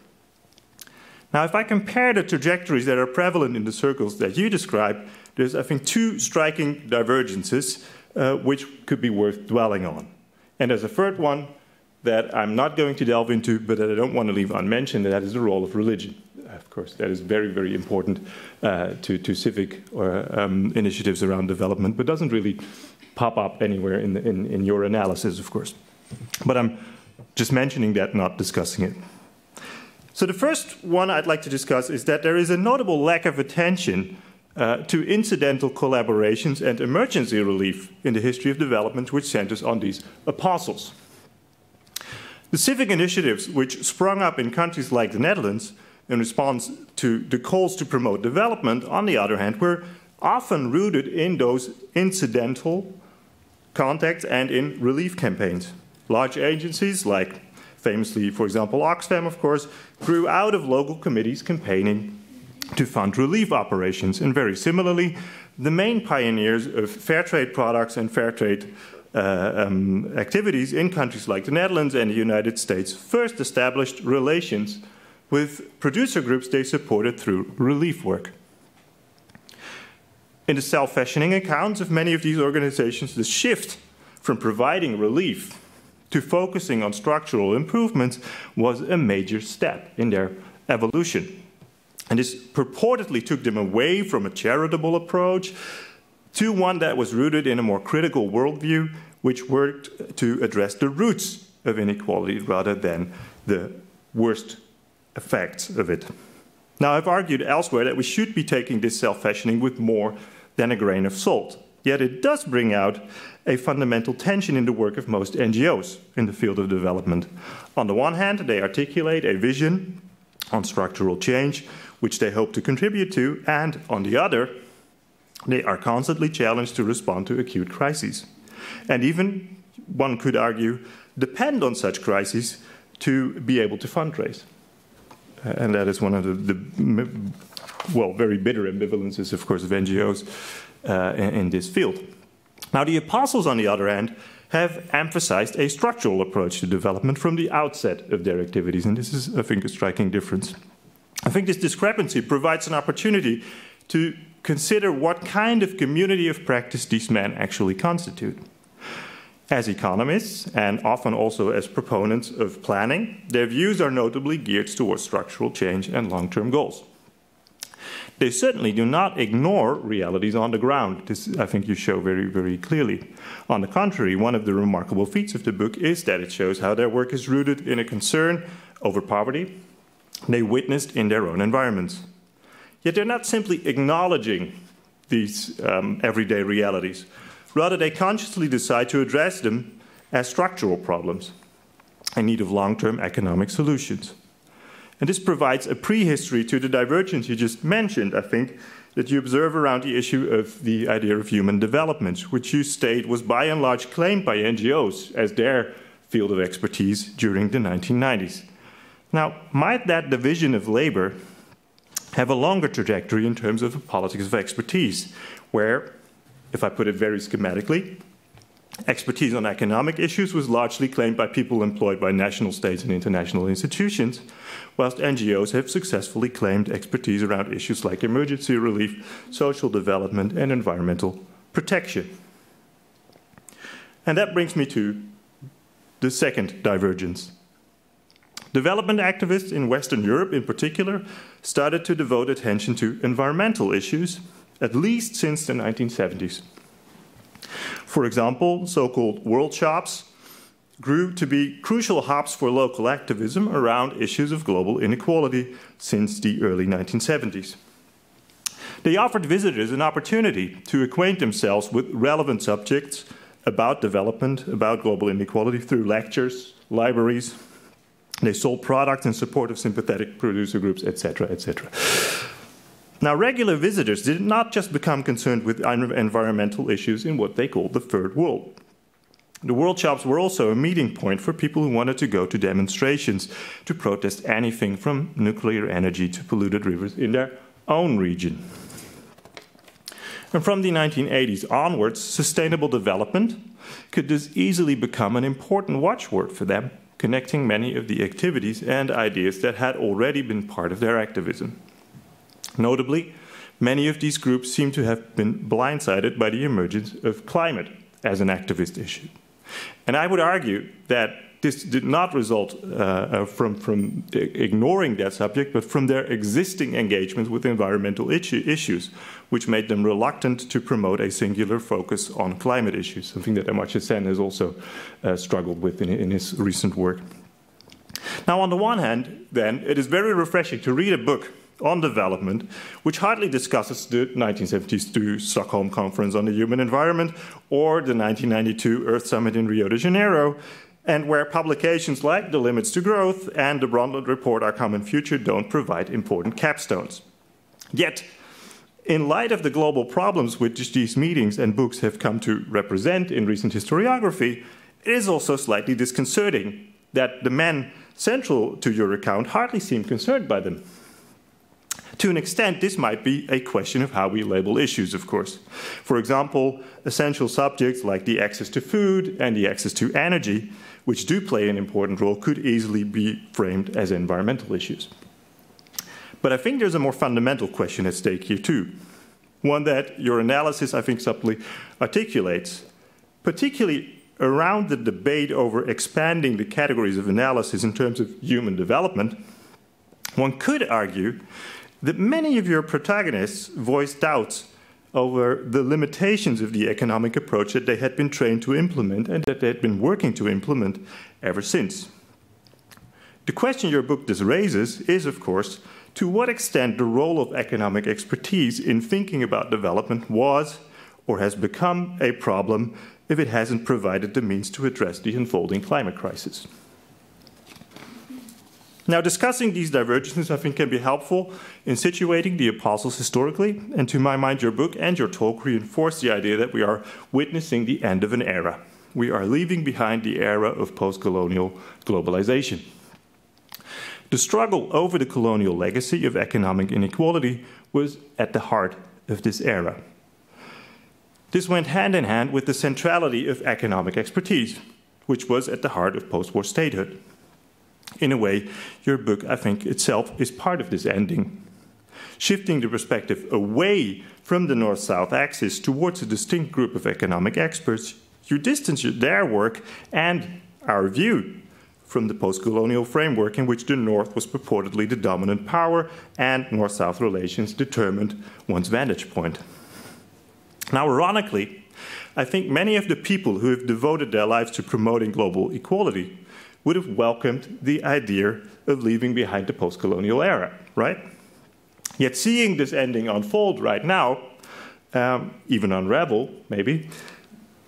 Now, if I compare the trajectories that are prevalent in the circles that you describe, there's, I think, two striking divergences which could be worth dwelling on. And there's a third one that I'm not going to delve into, but that I don't want to leave unmentioned, and that is the role of religion. Of course, that is very, very important to civic initiatives around development, but doesn't really pop up anywhere in your analysis, of course. But I'm just mentioning that, not discussing it. So the first one I'd like to discuss is that there is a notable lack of attention to incidental collaborations and emergency relief in the history of development, which centers on these apostles. The civic initiatives which sprung up in countries like the Netherlands in response to the calls to promote development, on the other hand, were often rooted in those incidental contacts and in relief campaigns. Large agencies like, famously, for example, Oxfam, of course, grew out of local committees campaigning to fund relief operations. And very similarly, the main pioneers of fair trade products and fair trade activities in countries like the Netherlands and the United States first established relations with producer groups they supported through relief work. In the self-fashioning accounts of many of these organizations, the shift from providing relief to focusing on structural improvements was a major step in their evolution. And this purportedly took them away from a charitable approach to one that was rooted in a more critical worldview, which worked to address the roots of inequality rather than the worst effects of it. Now, I've argued elsewhere that we should be taking this self-fashioning with more than a grain of salt. Yet it does bring out a fundamental tension in the work of most NGOs in the field of development. On the one hand, they articulate a vision on structural change, which they hope to contribute to, and on the other, they are constantly challenged to respond to acute crises. And even, one could argue, depend on such crises to be able to fundraise. And that is one of the very bitter ambivalences, of course, of NGOs in this field. Now, the apostles, on the other hand, have emphasized a structural approach to development from the outset of their activities, and this is, I think, a striking difference. I think this discrepancy provides an opportunity to consider what kind of community of practice these men actually constitute. As economists, and often also as proponents of planning, their views are notably geared towards structural change and long-term goals. They certainly do not ignore realities on the ground. This, I think, you show very, very clearly. On the contrary, one of the remarkable feats of the book is that it shows how their work is rooted in a concern over poverty they witnessed in their own environments. Yet they're not simply acknowledging these everyday realities. Rather, they consciously decide to address them as structural problems in need of long-term economic solutions. And this provides a prehistory to the divergence you just mentioned, I think, that you observe around the issue of the idea of human development, which you state was by and large claimed by NGOs as their field of expertise during the 1990s. Now, might that division of labor have a longer trajectory in terms of politics of expertise, where, if I put it very schematically, expertise on economic issues was largely claimed by people employed by national states and international institutions, whilst NGOs have successfully claimed expertise around issues like emergency relief, social development, and environmental protection. And that brings me to the second divergence. Development activists in Western Europe, in particular, started to devote attention to environmental issues, at least since the 1970s. For example, so-called world shops grew to be crucial hubs for local activism around issues of global inequality since the early 1970s. They offered visitors an opportunity to acquaint themselves with relevant subjects about development, about global inequality through lectures, libraries. They sold products in support of sympathetic producer groups, etc., etc. Now, regular visitors did not just become concerned with environmental issues in what they called the third world. The world shops were also a meeting point for people who wanted to go to demonstrations to protest anything from nuclear energy to polluted rivers in their own region. And from the 1980s onwards, sustainable development could thus easily become an important watchword for them, connecting many of the activities and ideas that had already been part of their activism. Notably, many of these groups seem to have been blindsided by the emergence of climate as an activist issue. And I would argue that this did not result from ignoring that subject, but from their existing engagement with environmental issues, which made them reluctant to promote a singular focus on climate issues, something that Amartya Sen has also struggled with in his recent work. Now, on the one hand, then, it is very refreshing to read a book on development, which hardly discusses the 1972 Stockholm Conference on the Human Environment or the 1992 Earth Summit in Rio de Janeiro, and where publications like The Limits to Growth and the Brundtland Report Our Common Future don't provide important capstones. Yet, in light of the global problems which these meetings and books have come to represent in recent historiography, it is also slightly disconcerting that the men central to your account hardly seem concerned by them. To an extent, this might be a question of how we label issues, of course. For example, essential subjects like the access to food and the access to energy, which do play an important role, could easily be framed as environmental issues. But I think there's a more fundamental question at stake here too, one that your analysis, I think, subtly articulates, particularly around the debate over expanding the categories of analysis in terms of human development. One could argue that many of your protagonists voiced doubts over the limitations of the economic approach that they had been trained to implement and that they had been working to implement ever since. The question your book thus raises is, of course, to what extent the role of economic expertise in thinking about development was or has become a problem if it hasn't provided the means to address the unfolding climate crisis. Now, discussing these divergences, I think, can be helpful in situating the apostles historically, and to my mind, your book and your talk reinforce the idea that we are witnessing the end of an era. We are leaving behind the era of post-colonial globalization. The struggle over the colonial legacy of economic inequality was at the heart of this era. This went hand in hand with the centrality of economic expertise, which was at the heart of post-war statehood. In a way, your book, I think, itself is part of this ending. Shifting the perspective away from the North-South axis towards a distinct group of economic experts, you distance their work and our view from the post-colonial framework in which the North was purportedly the dominant power and North-South relations determined one's vantage point. Now, ironically, I think many of the people who have devoted their lives to promoting global equality would have welcomed the idea of leaving behind the post-colonial era, right? Yet seeing this ending unfold right now, even unravel, maybe,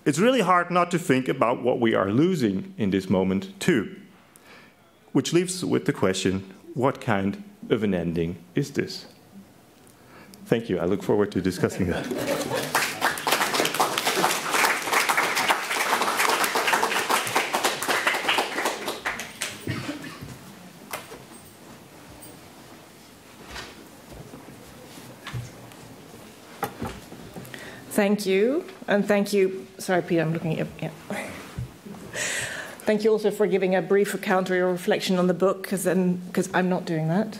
it's really hard not to think about what we are losing in this moment, too. Which leaves with the question, what kind of an ending is this? Thank you. I look forward to discussing that. Thank you, and thank you. Sorry, Peter, I'm looking at you. Yeah. Thank you also for giving a brief account or your reflection on the book, because I'm not doing that.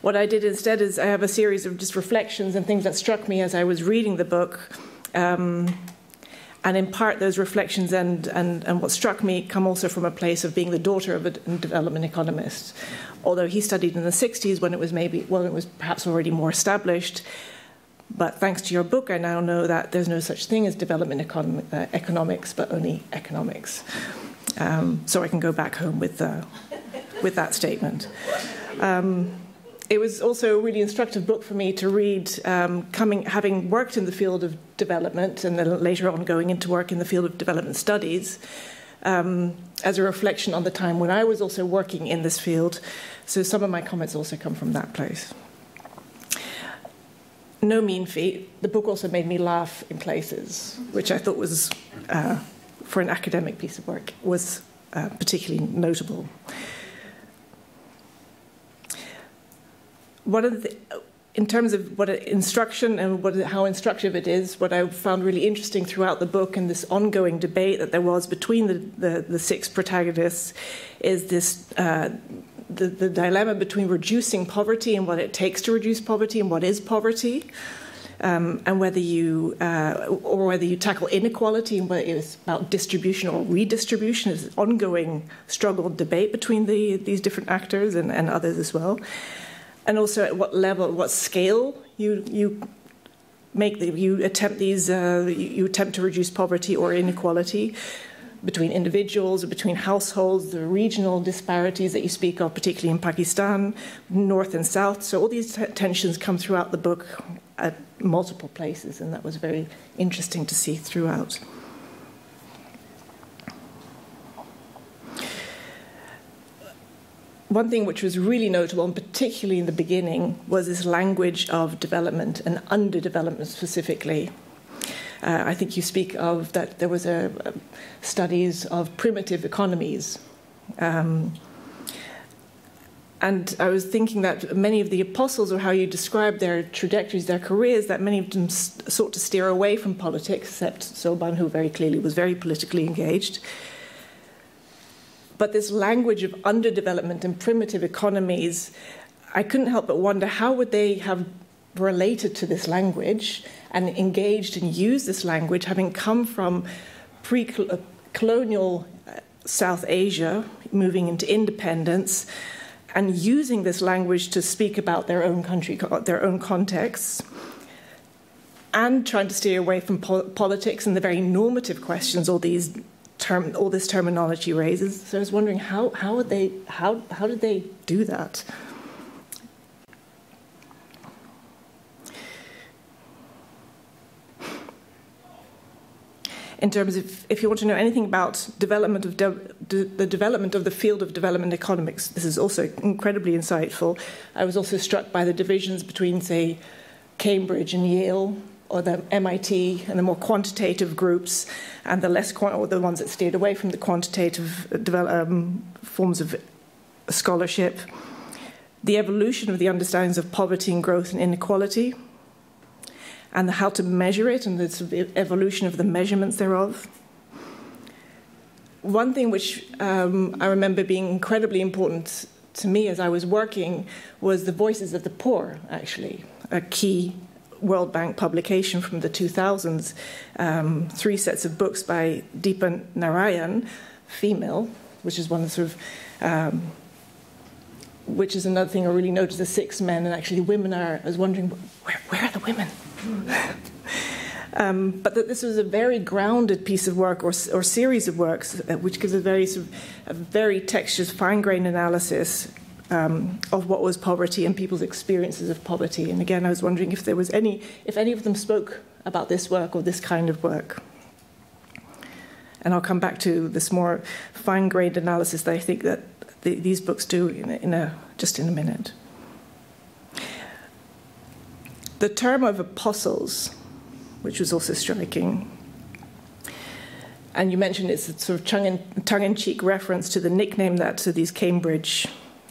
What I did instead is I have a series of just reflections and things that struck me as I was reading the book, and in part those reflections and what struck me come also from a place of being the daughter of a development economist. Although he studied in the 60s when it was perhaps already more established. But thanks to your book, I now know that there's no such thing as development economics, but only economics. So I can go back home with that statement. It was also a really instructive book for me to read, having worked in the field of development and then later on going into work in the field of development studies, as a reflection on the time when I was also working in this field. So some of my comments also come from that place. No mean feat. The book also made me laugh in places, which I thought was, for an academic piece of work, was particularly notable. in terms of what instruction and how instructive it is, what I found really interesting throughout the book and this ongoing debate that there was between the six protagonists is this the dilemma between reducing poverty and what it takes to reduce poverty and what is poverty, and whether you tackle inequality and whether it's about distribution or redistribution. Is an ongoing struggle, debate between these different actors and others as well. And also at what level, what scale you attempt to reduce poverty or inequality between individuals or between households, the regional disparities that you speak of, particularly in Pakistan, north and south. So all these tensions come throughout the book at multiple places, and that was very interesting to see throughout. One thing which was really notable, and particularly in the beginning, was this language of development and underdevelopment specifically. I think you speak of that there was studies of primitive economies. And I was thinking that many of the apostles, or how you describe their trajectories, their careers, that many of them sought to steer away from politics, except Soban, who very clearly was very politically engaged. But this language of underdevelopment and primitive economies, I couldn't help but wonder how would they have related to this language and engaged and used this language, having come from pre-colonial South Asia, moving into independence, and using this language to speak about their own country, their own contexts, and trying to steer away from politics and the very normative questions all this terminology raises. So I was wondering how did they do that? In terms of, if you want to know anything about the development of the field of development economics, this is also incredibly insightful. I was also struck by the divisions between, say, Cambridge and Yale, or the MIT, and the more quantitative groups, and the the ones that steered away from the quantitative forms of scholarship. The evolution of the understandings of poverty and growth and inequality, and how to measure it, and the sort of evolution of the measurements thereof. One thing which I remember being incredibly important to me as I was working was the Voices of the Poor, actually, a key World Bank publication from the 2000s, 3 sets of books by Deepa Narayan, female, which is one of the sort of which is another thing I really noticed, the 6 men, and actually women are, I was wondering, where are the women? But that this was a very grounded piece of work, or series of works, which gives a very textured, fine-grained analysis of what was poverty and people's experiences of poverty. And again, I was wondering if any of them spoke about this work or this kind of work. And I'll come back to this more fine-grained analysis that I think that these books do just in a minute. The term of apostles, which was also striking, and you mentioned it's a sort of tongue-in-cheek reference to the nickname that these Cambridge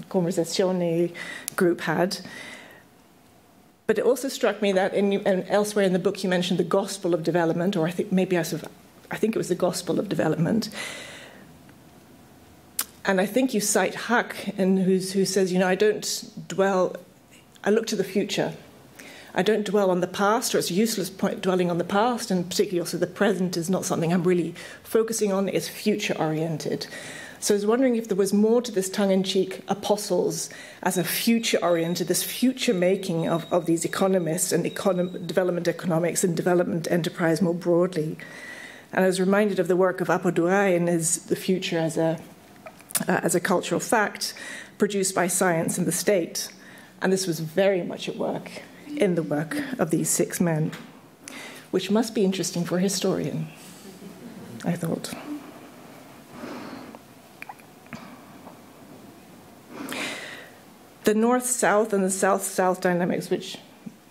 Conversazioni group had. But it also struck me that and elsewhere in the book you mentioned the gospel of development, or I think it was the gospel of development. And I think you cite Huck, who says, I look to the future. I don't dwell on the past, or it's a useless point dwelling on the past, and particularly also the present is not something I'm really focusing on. It's future-oriented. So I was wondering if there was more to this tongue-in-cheek apostles as a future-oriented, this future-making of these economists and development economics and development enterprise more broadly. And I was reminded of the work of Apodouai and The Future as a cultural fact produced by science and the state. And this was very much at work in the work of these 6 men, which must be interesting for a historian, I thought. The north-south and the south-south dynamics, which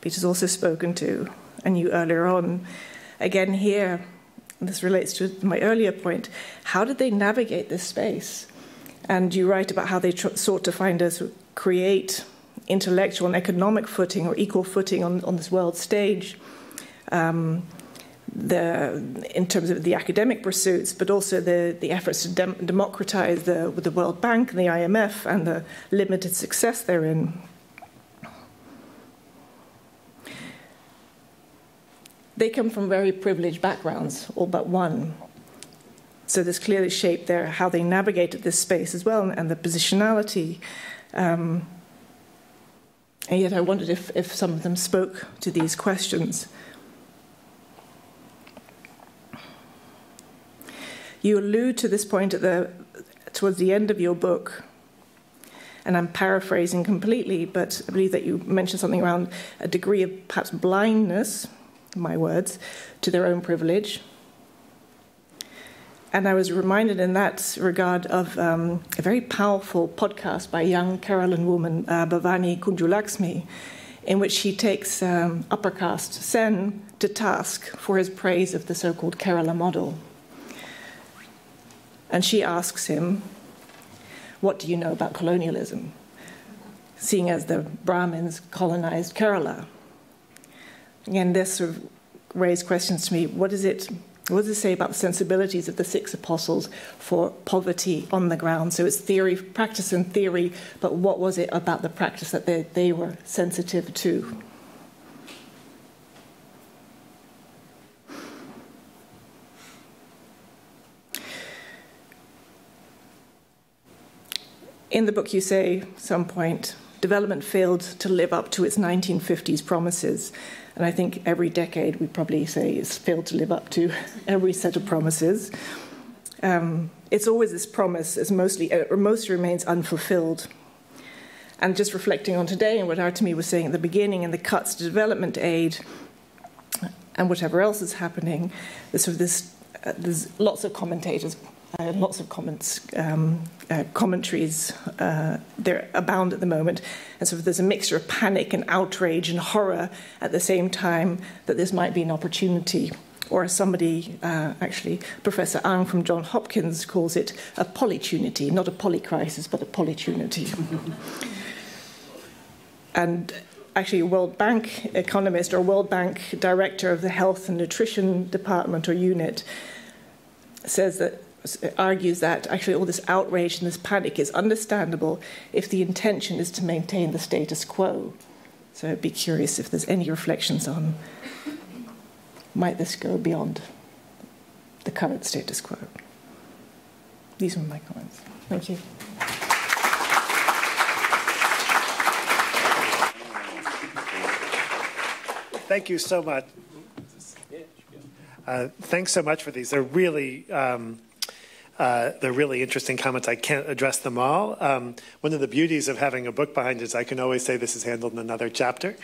Peter's also spoken to, and you earlier on, again here, this relates to my earlier point, how did they navigate this space? And you write about how they sought to create intellectual and economic footing or equal footing on this world stage, in terms of the academic pursuits, but also the efforts to democratize with the World Bank and the IMF and the limited success therein. They come from very privileged backgrounds, all but one. So this clearly shaped how they navigated this space as well, and the positionality. And yet I wondered if some of them spoke to these questions. You allude to this point towards the end of your book, and I'm paraphrasing completely, but I believe that you mentioned something around a degree of perhaps blindness, in my words, to their own privilege. And I was reminded in that regard of a very powerful podcast by a young Keralan woman, Bhavani Kunjulaxmi, in which he takes upper caste Sen to task for his praise of the so-called Kerala model. And she asks him, what do you know about colonialism, seeing as the Brahmins colonized Kerala? Again, this sort of raised questions to me. What does it say about the sensibilities of the six apostles for poverty on the ground? So it's theory, practice and theory, but what was it about the practice that they were sensitive to? In the book you say, at some point, development failed to live up to its 1950s promises. And I think every decade we probably say it's failed to live up to every set of promises. It's always this promise, mostly remains unfulfilled. And just reflecting on today and what Artemi was saying at the beginning, and the cuts to development aid and whatever else is happening, there's lots of commentators, lots of commentaries there abound at the moment, and so there's a mixture of panic and outrage and horror at the same time that this might be an opportunity, or as somebody, actually Professor Ang from Johns Hopkins calls it, a polytunity, not a polycrisis, but a polytunity. And actually a World Bank economist or a World Bank director of the Health and Nutrition Department or unit argues that actually all this outrage and this panic is understandable if the intention is to maintain the status quo. So I'd be curious if there's any reflections on, might this go beyond the current status quo? These are my comments. Thank you. Thank you so much. Thanks so much for these. They're really interesting comments. I can't address them all. One of the beauties of having a book behind it is I can always say this is handled in another chapter.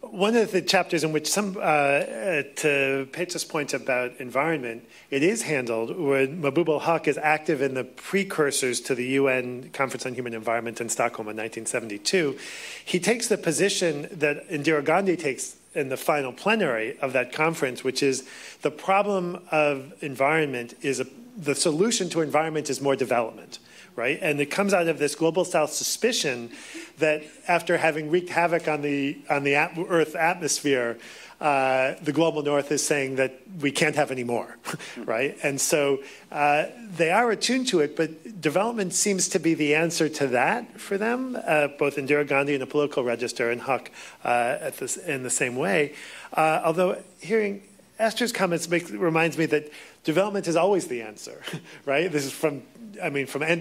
One of the chapters in which to Petra's point about environment, it is handled when Mahbub al-Haq is active in the precursors to the UN Conference on Human Environment in Stockholm in 1972. He takes the position that Indira Gandhi takes in the final plenary of that conference, which is the problem of environment is the solution to environment is more development, right? And it comes out of this global South suspicion that after having wreaked havoc on the Earth atmosphere, the global North is saying that we can't have any more, right? And so they are attuned to it, but development seems to be the answer to that for them, both Indira Gandhi in the political register and Huck in the same way. Although hearing Esther's comments reminds me that development is always the answer, right? This is from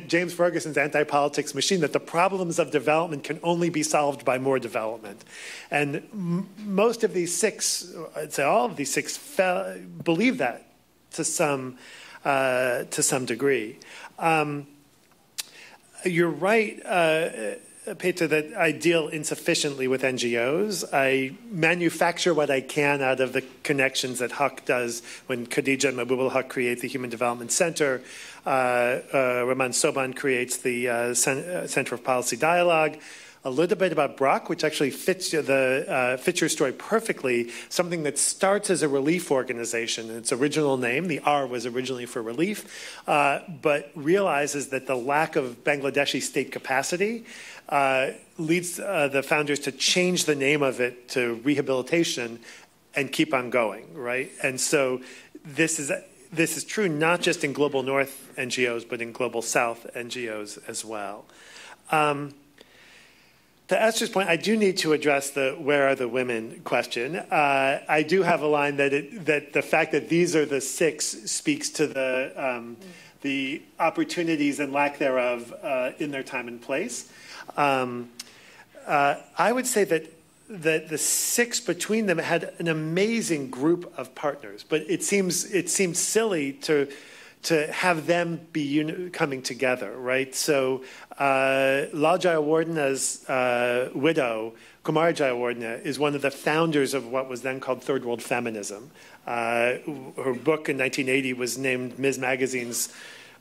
James Ferguson's Anti-Politics Machine, that the problems of development can only be solved by more development. And most of these six, I'd say all of these six, believe that to some degree. You're right, Petra, that I deal insufficiently with NGOs. I manufacture what I can out of the connections that Huck does when Khadija and Mahbub al-Haq create the Human Development Center. Raman Soban creates the Center of Policy Dialogue. a little bit about Brock, which actually fits your story perfectly, something that starts as a relief organization. Its original name, the R was originally for relief, but realizes that the lack of Bangladeshi state capacity leads the founders to change the name of it to rehabilitation and keep on going, right? And so this is true not just in Global North NGOs, but in Global South NGOs as well. To Esther's point, I do need to address the "where are the women" question. I do have a line that the fact that these are the 6 speaks to the opportunities and lack thereof in their time and place. I would say that the 6 between them had an amazing group of partners, but it seems silly to have them be coming together, right? So Lal Jayawardena's widow, Kumara Jayawardena, is one of the founders of what was then called Third World Feminism. Her book in 1980 was named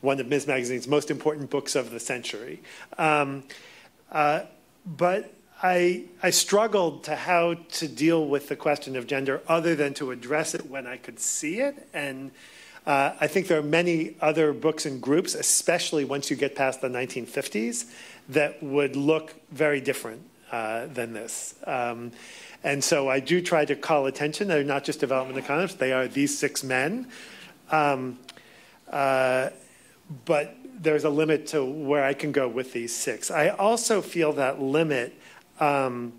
one of Ms. Magazine's most important books of the century. But I struggled to how to deal with the question of gender other than to address it when I could see it. And I think there are many other books and groups, especially once you get past the 1950s, that would look very different than this. And so I do try to call attention. They're not just development economists. They are these 6 men. But there's a limit to where I can go with these 6. I also feel that limit, I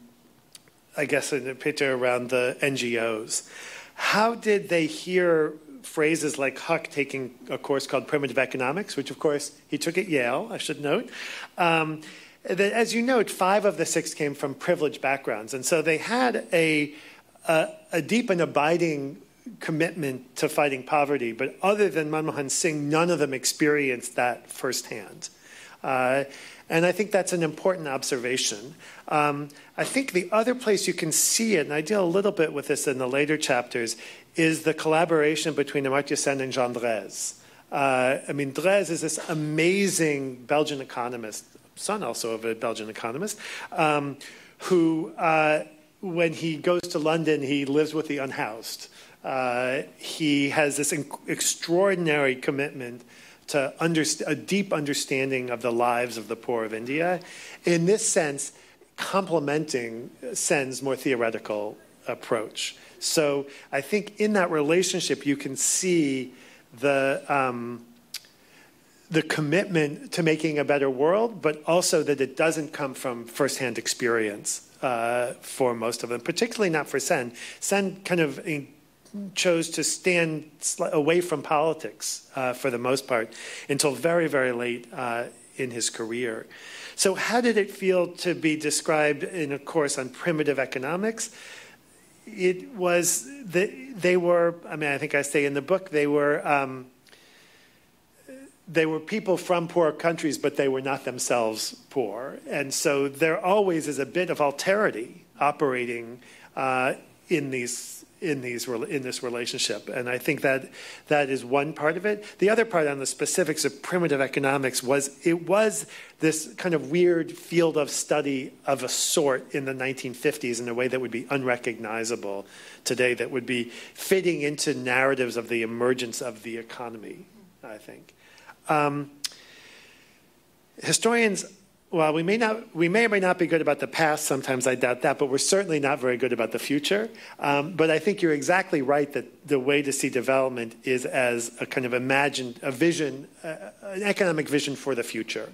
guess, in a picture around the NGOs. How did they hear phrases like Huck taking a course called Primitive Economics, which, of course, he took at Yale, I should note. That, as you note, 5 of the 6 came from privileged backgrounds. And so they had a deep and abiding commitment to fighting poverty. But other than Manmohan Singh, none of them experienced that firsthand. And I think that's an important observation. I think the other place you can see it, and I deal a little bit with this in the later chapters, is the collaboration between Amartya Sen and Jean Drèze. Drèze is this amazing Belgian economist, son also of a Belgian economist, who, when he goes to London, he lives with the unhoused. He has this extraordinary commitment to a deep understanding of the lives of the poor of India. In this sense, complementing Sen's more theoretical approach. So I think in that relationship, you can see the commitment to making a better world, but also that it doesn't come from firsthand experience for most of them, particularly not for Sen. Sen kind of chose to stand away from politics for the most part until very, very late in his career. So how did it feel to be described in a course on primitive economics? It was that they were, I think I say in the book, they were people from poor countries, but they were not themselves poor. And so there always is a bit of alterity operating in this relationship. And I think that is one part of it. The other part on the specifics of primitive economics was this kind of weird field of study of a sort in the 1950s in a way that would be unrecognizable today, that would be fitting into narratives of the emergence of the economy, I think. Historians, well, we may or may not be good about the past. Sometimes I doubt that, but we're certainly not very good about the future. But I think you're exactly right that the way to see development is as a kind of imagined, a vision, an economic vision for the future.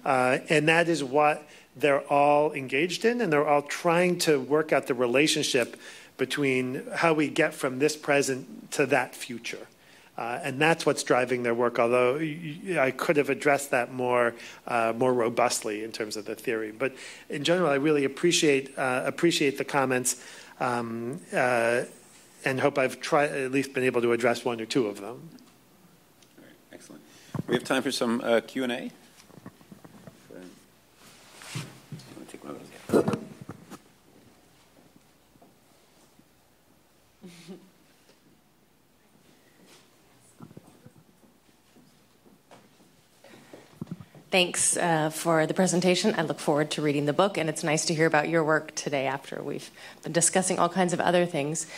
And that is what they're all engaged in, and they're all trying to work out the relationship between how we get from this present to that future. And that's what's driving their work, although I could have addressed that more robustly in terms of the theory. But in general, I really appreciate the comments and hope I've at least been able to address one or two of them. All right, excellent. We have time for some Q&A. I'm going to take one of those. Thanks for the presentation. I look forward to reading the book, and it's nice to hear about your work today after we've been discussing all kinds of other things.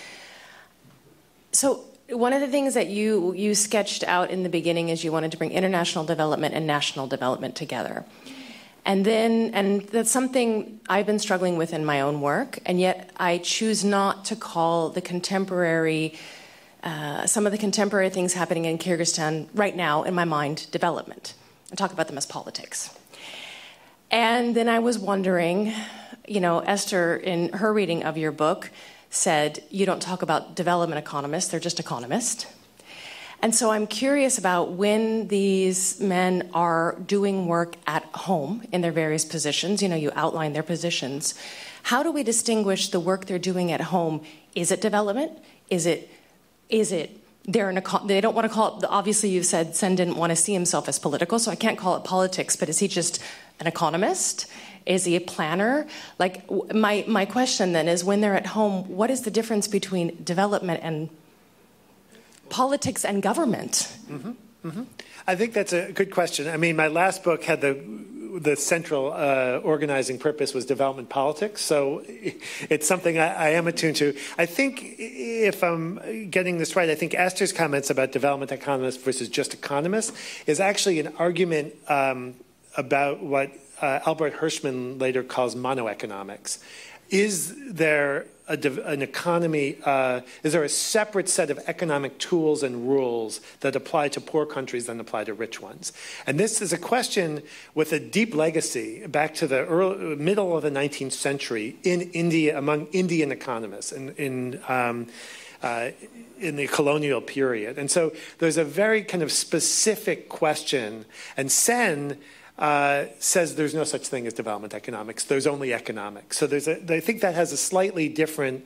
So one of the things that you sketched out in the beginning is you wanted to bring international development and national development together. And that's something I've been struggling with in my own work, and yet I choose not to call the contemporary, some of the contemporary things happening in Kyrgyzstan right now, in my mind, development. And talk about them as politics. And then I was wondering, Esther, in her reading of your book, said you don't talk about development economists, they're just economists. And so I'm curious about when these men are doing work at home in their various positions, you outline their positions. How do we distinguish the work they're doing at home? Is it development? Is it they don't want to call it, obviously you said Sen didn't want to see himself as political, so I can't call it politics, but is he just an economist? Is he a planner? Like, my question then is, when they're at home, what is the difference between development and politics and government? Mm-hmm. Mm-hmm. I think that's a good question. I mean, my last book had the central organizing purpose was development politics, so it's something I am attuned to. I think, if I'm getting this right, I think Esther's comments about development economists versus just economists is actually an argument about what Albert Hirschman later calls monoeconomics. Is there an economy, is there a separate set of economic tools and rules that apply to poor countries than apply to rich ones? And this is a question with a deep legacy back to the middle of the 19th century in India, among Indian economists in the colonial period. And so there's a very kind of specific question, and Sen says there's no such thing as development economics. There's only economics. So I think that has a slightly different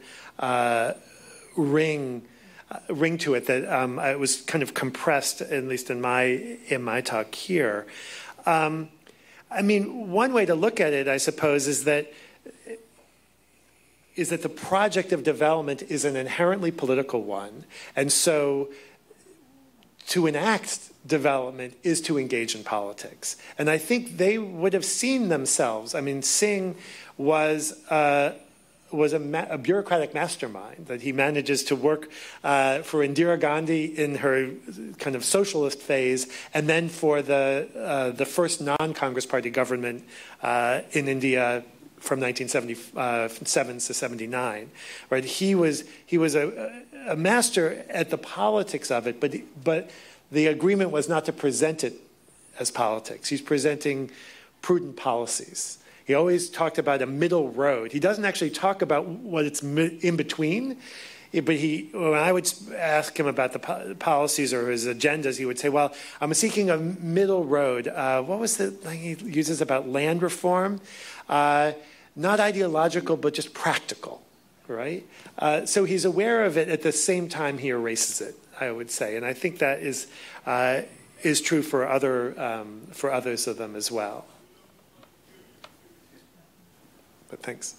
ring to it that it was kind of compressed, at least in my talk here. I mean, one way to look at it, I suppose, is that the project of development is an inherently political one, and so to enact development is to engage in politics. And I think they would have seen themselves. I mean, Singh was a bureaucratic mastermind, that he manages to work for Indira Gandhi in her kind of socialist phase, and then for the first non-Congress Party government in India from 1977 to 79. Right? He was a master at the politics of it, but the agreement was not to present it as politics. He's presenting prudent policies. He always talked about a middle road. He doesn't actually talk about what it's in between, but when I would ask him about the policies or his agendas, he would say, well, I'm seeking a middle road. What was the thing he uses about land reform? Not ideological, but just practical, right? So he's aware of it at the same time he erases it, I would say. And I think that is true for others of them as well. But thanks.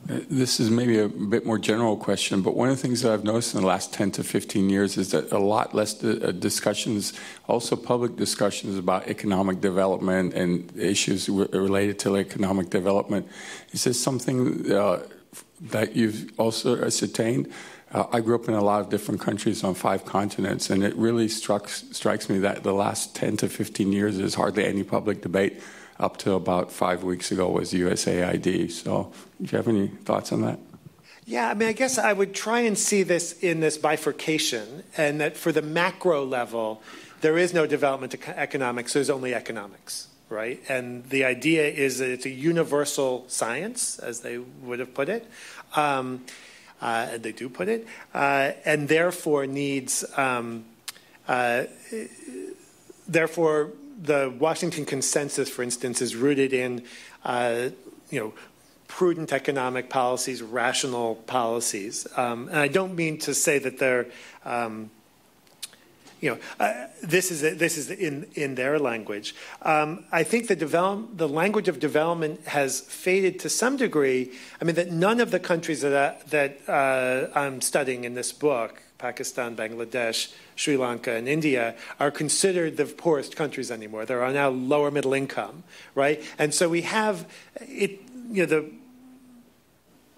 This is maybe a bit more general question, but one of the things that I've noticed in the last 10 to 15 years is that a lot less discussions, also public discussions about economic development and issues related to economic development. Is this something that you've also ascertained? I grew up in a lot of different countries on 5 continents, and it really strikes me that the last 10 to 15 years there's hardly any public debate. Up to about 5 weeks ago was USAID. So do you have any thoughts on that? Yeah, I mean, I guess I would try and see this in this bifurcation, and that for the macro level, there is no development economics, there's only economics, right? And the idea is that it's a universal science, as they would have put it, and they do put it, and therefore needs, therefore, the Washington Consensus, for instance, is rooted in, prudent economic policies, rational policies. And I don't mean to say that they're this is in their language. I think the language of development has faded to some degree. I mean, that none of the countries that I'm studying in this book, Pakistan, Bangladesh, Sri Lanka, and India, are considered the poorest countries anymore. They are now lower middle income, right? And so we have it.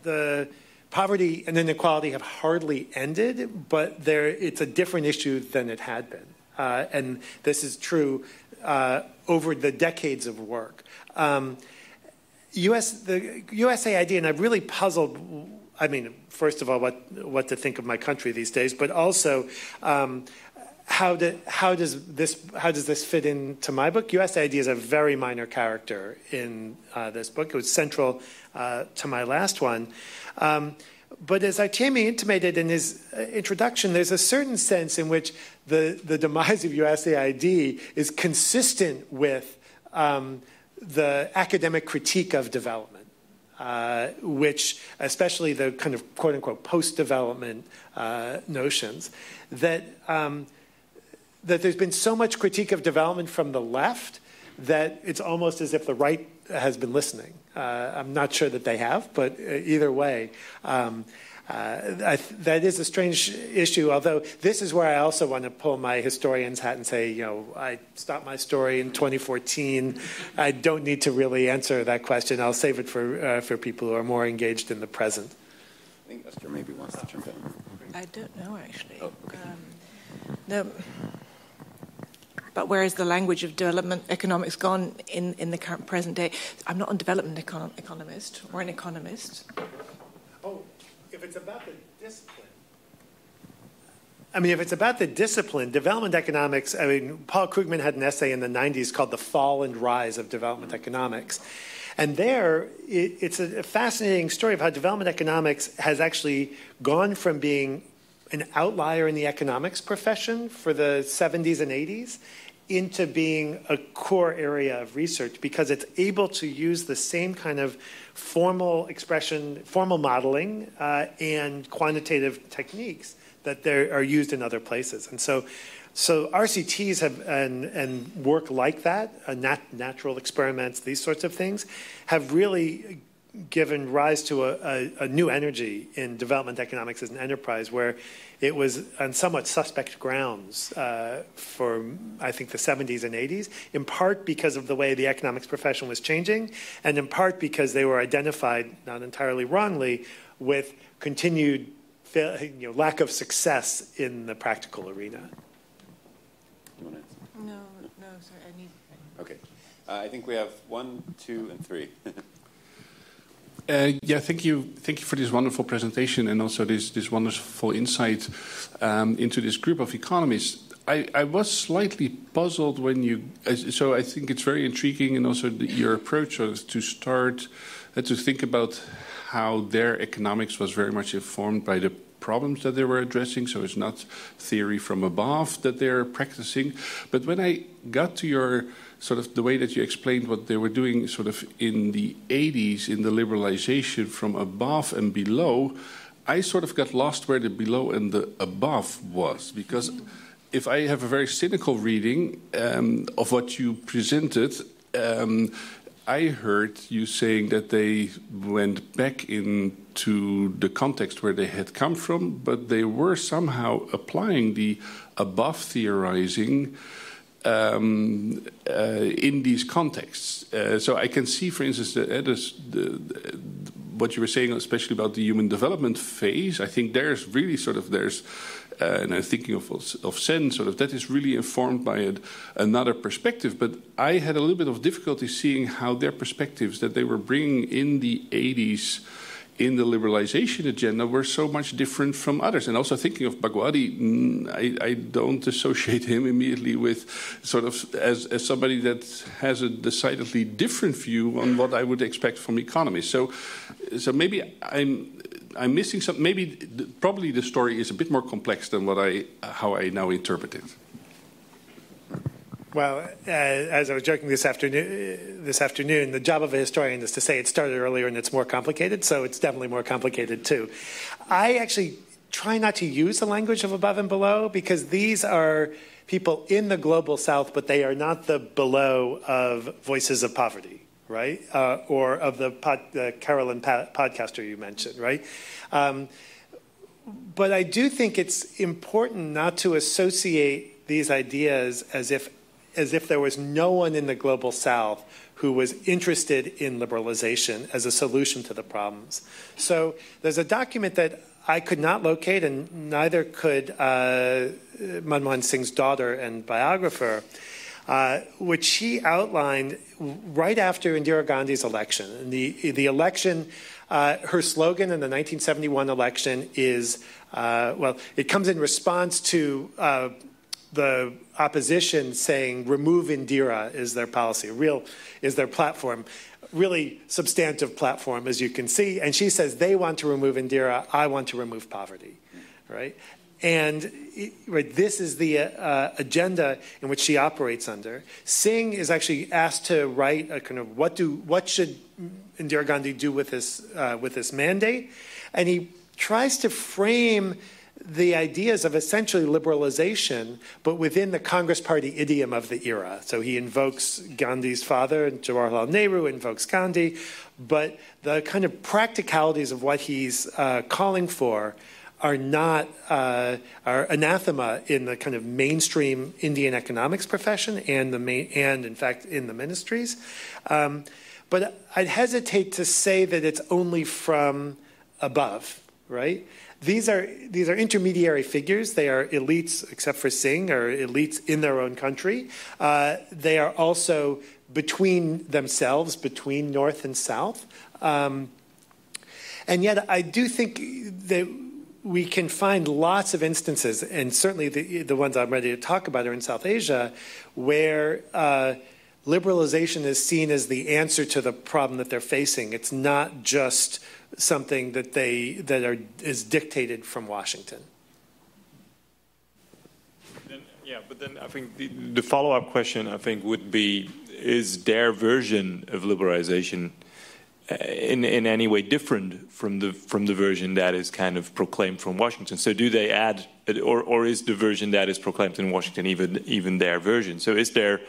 The poverty and inequality have hardly ended, but it's a different issue than it had been. And this is true over the decades of work. The USAID, and I've really puzzled, I mean, first of all, what to think of my country these days, but also how does this fit into my book? USAID is a very minor character in this book. It was central to my last one. But as Artemi intimated in his introduction, there's a certain sense in which the demise of USAID is consistent with the academic critique of development, which, especially the kind of quote-unquote post-development notions, that there's been so much critique of development from the left that it's almost as if the right has been listening. I'm not sure that they have, but either way, that is a strange issue, although this is where I also want to pull my historian's hat and say, I stopped my story in 2014. I don't need to really answer that question. I'll save it for people who are more engaged in the present. I think Esther maybe wants to jump in. I don't know, actually. Oh, okay. No. But where is the language of development economics gone in the current present day? I'm not a development economist or an economist. Oh, if it's about the discipline. I mean, if it's about the discipline, development economics, I mean, Paul Krugman had an essay in the 90s called The Fall and Rise of Development Economics. And there, it's a fascinating story of how development economics has actually gone from being an outlier in the economics profession for the 70s and 80s into being a core area of research because it's able to use the same kind of formal expression, formal modeling, and quantitative techniques that are used in other places. And so RCTs have and work like that, natural experiments, these sorts of things, have really given rise to a new energy in development economics as an enterprise where it was on somewhat suspect grounds for, I think, the 70s and 80s, in part because of the way the economics profession was changing, and in part because they were identified, not entirely wrongly, with continued lack of success in the practical arena. No, sorry, I need... Okay. I think we have 1, 2, and 3. Thank you for this wonderful presentation and also this wonderful insight into this group of economists. I was slightly puzzled when so I think it's very intriguing, and also your approach was to start to think about how their economics was very much informed by the problems that they were addressing, so it's not theory from above that they're practicing. But when I got to your sort of the way that you explained what they were doing sort of in the 80s in the liberalization from above and below, I sort of got lost where the below and the above was. Because if I have a very cynical reading of what you presented, I heard you saying that they went back into the context where they had come from, but they were somehow applying the above theorizing in these contexts. So I can see, for instance, what you were saying, especially about the human development phase. I think there's really and I'm thinking of Sen, sort of, that is really informed by another perspective. But I had a little bit of difficulty seeing how their perspectives that they were bringing in the 80s in the liberalization agenda were so much different from others. And also thinking of Bhagwati, I don't associate him immediately with sort of as somebody that has a decidedly different view on what I would expect from economists. So maybe I'm missing something. Probably the story is a bit more complex than how I now interpret it. Well, as I was joking this afternoon, the job of a historian is to say it started earlier and it's more complicated, so it's definitely more complicated too. I actually try not to use the language of above and below, because these are people in the global south, but they are not the below of Voices of Poverty, right? Or of the Carolyn podcaster you mentioned, right? But I do think it's important not to associate these ideas as if there was no one in the global south who was interested in liberalization as a solution to the problems. So there's a document that I could not locate, and neither could Manmohan Singh's daughter and biographer, which she outlined right after Indira Gandhi's election. And the election, her slogan in the 1971 election is, it comes in response to the opposition saying remove Indira is their policy, is their platform, really substantive platform, as you can see. And she says they want to remove Indira, I want to remove poverty, right? And this is the agenda in which she operates under. Singh is actually asked to write a kind of what should Indira Gandhi do with this mandate, and he tries to frame the ideas of essentially liberalization, but within the Congress Party idiom of the era. So he invokes Gandhi's father, Jawaharlal Nehru, invokes Gandhi, but the kind of practicalities of what he's calling for are not are anathema in the kind of mainstream Indian economics profession and in fact in the ministries. But I'd hesitate to say that it's only from above, right? These are intermediary figures. They are elites, except for Singh, are elites in their own country. They are also between themselves, between North and South. And yet I do think that we can find lots of instances, and certainly the ones I'm ready to talk about are in South Asia, where liberalization is seen as the answer to the problem that they're facing. It's not just something that is dictated from Washington. But then I think the follow-up question, I think, would be: is their version of liberalization in any way different from the version that is kind of proclaimed from Washington? So do they add, or is the version that is proclaimed in Washington even their version? So is there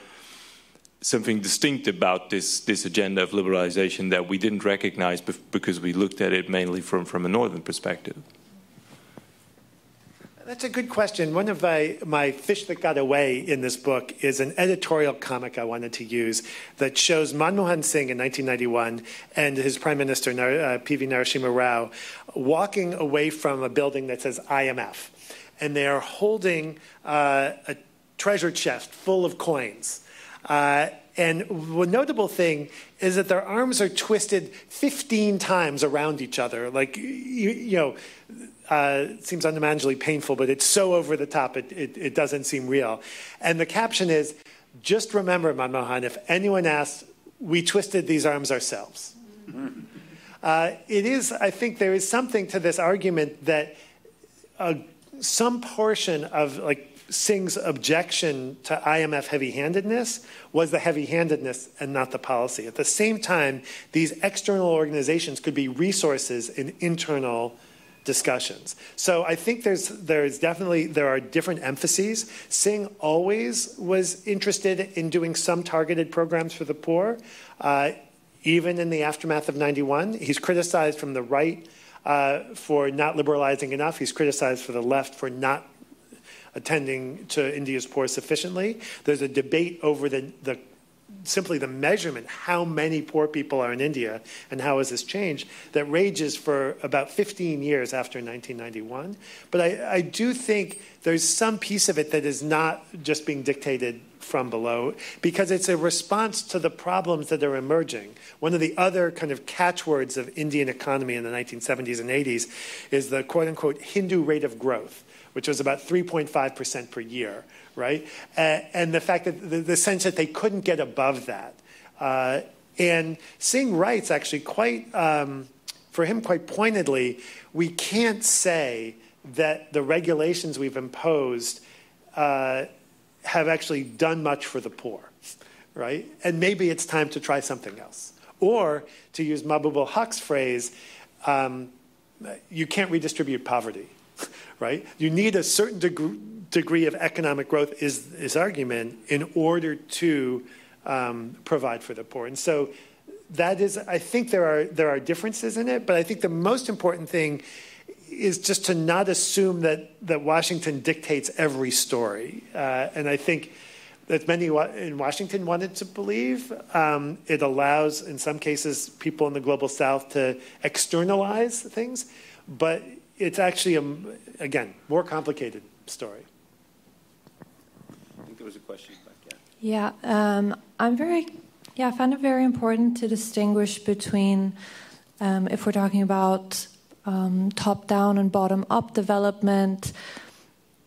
something distinct about this agenda of liberalization that we didn't recognize because we looked at it mainly from a northern perspective? That's a good question. One of my fish that got away in this book is an editorial comic I wanted to use that shows Manmohan Singh in 1991 and his Prime Minister, P.V. Narasimha Rao, walking away from a building that says IMF. And they are holding a treasure chest full of coins. And one notable thing is that their arms are twisted 15 times around each other. Like, it seems unimaginably painful, but it's so over the top, it doesn't seem real. And the caption is, just remember, Manmohan, if anyone asks, we twisted these arms ourselves. I think there is something to this argument that some portion of, Singh's objection to IMF heavy-handedness was the heavy-handedness and not the policy. At the same time, these external organizations could be resources in internal discussions. So I think there are different emphases. Singh always was interested in doing some targeted programs for the poor, even in the aftermath of 91. He's criticized from the right for not liberalizing enough. He's criticized for the left for not attending to India's poor sufficiently. There's a debate over simply the measurement, how many poor people are in India and how has this changed, that rages for about 15 years after 1991. But I do think there's some piece of it that is not just being dictated from below, because it's a response to the problems that are emerging. One of the other kind of catchwords of Indian economy in the 1970s and 80s is the quote-unquote Hindu rate of growth, which was about 3.5% per year, right? And the fact that the sense that they couldn't get above that. And Singh writes actually for him quite pointedly, we can't say that the regulations we've imposed have actually done much for the poor, right? And maybe it's time to try something else. Or, to use Mahbub ul Haq's phrase, you can't redistribute poverty. right? You need a certain degree of economic growth, is his argument, in order to provide for the poor. And so that is, I think there are differences in it, but I think the most important thing is just to not assume that Washington dictates every story. And I think that many in Washington wanted to believe. It allows, in some cases, people in the global south to externalize things, but it's actually, again, more complicated story. I think there was a question back there. Yeah, I find it very important to distinguish between, if we're talking about top-down and bottom-up development,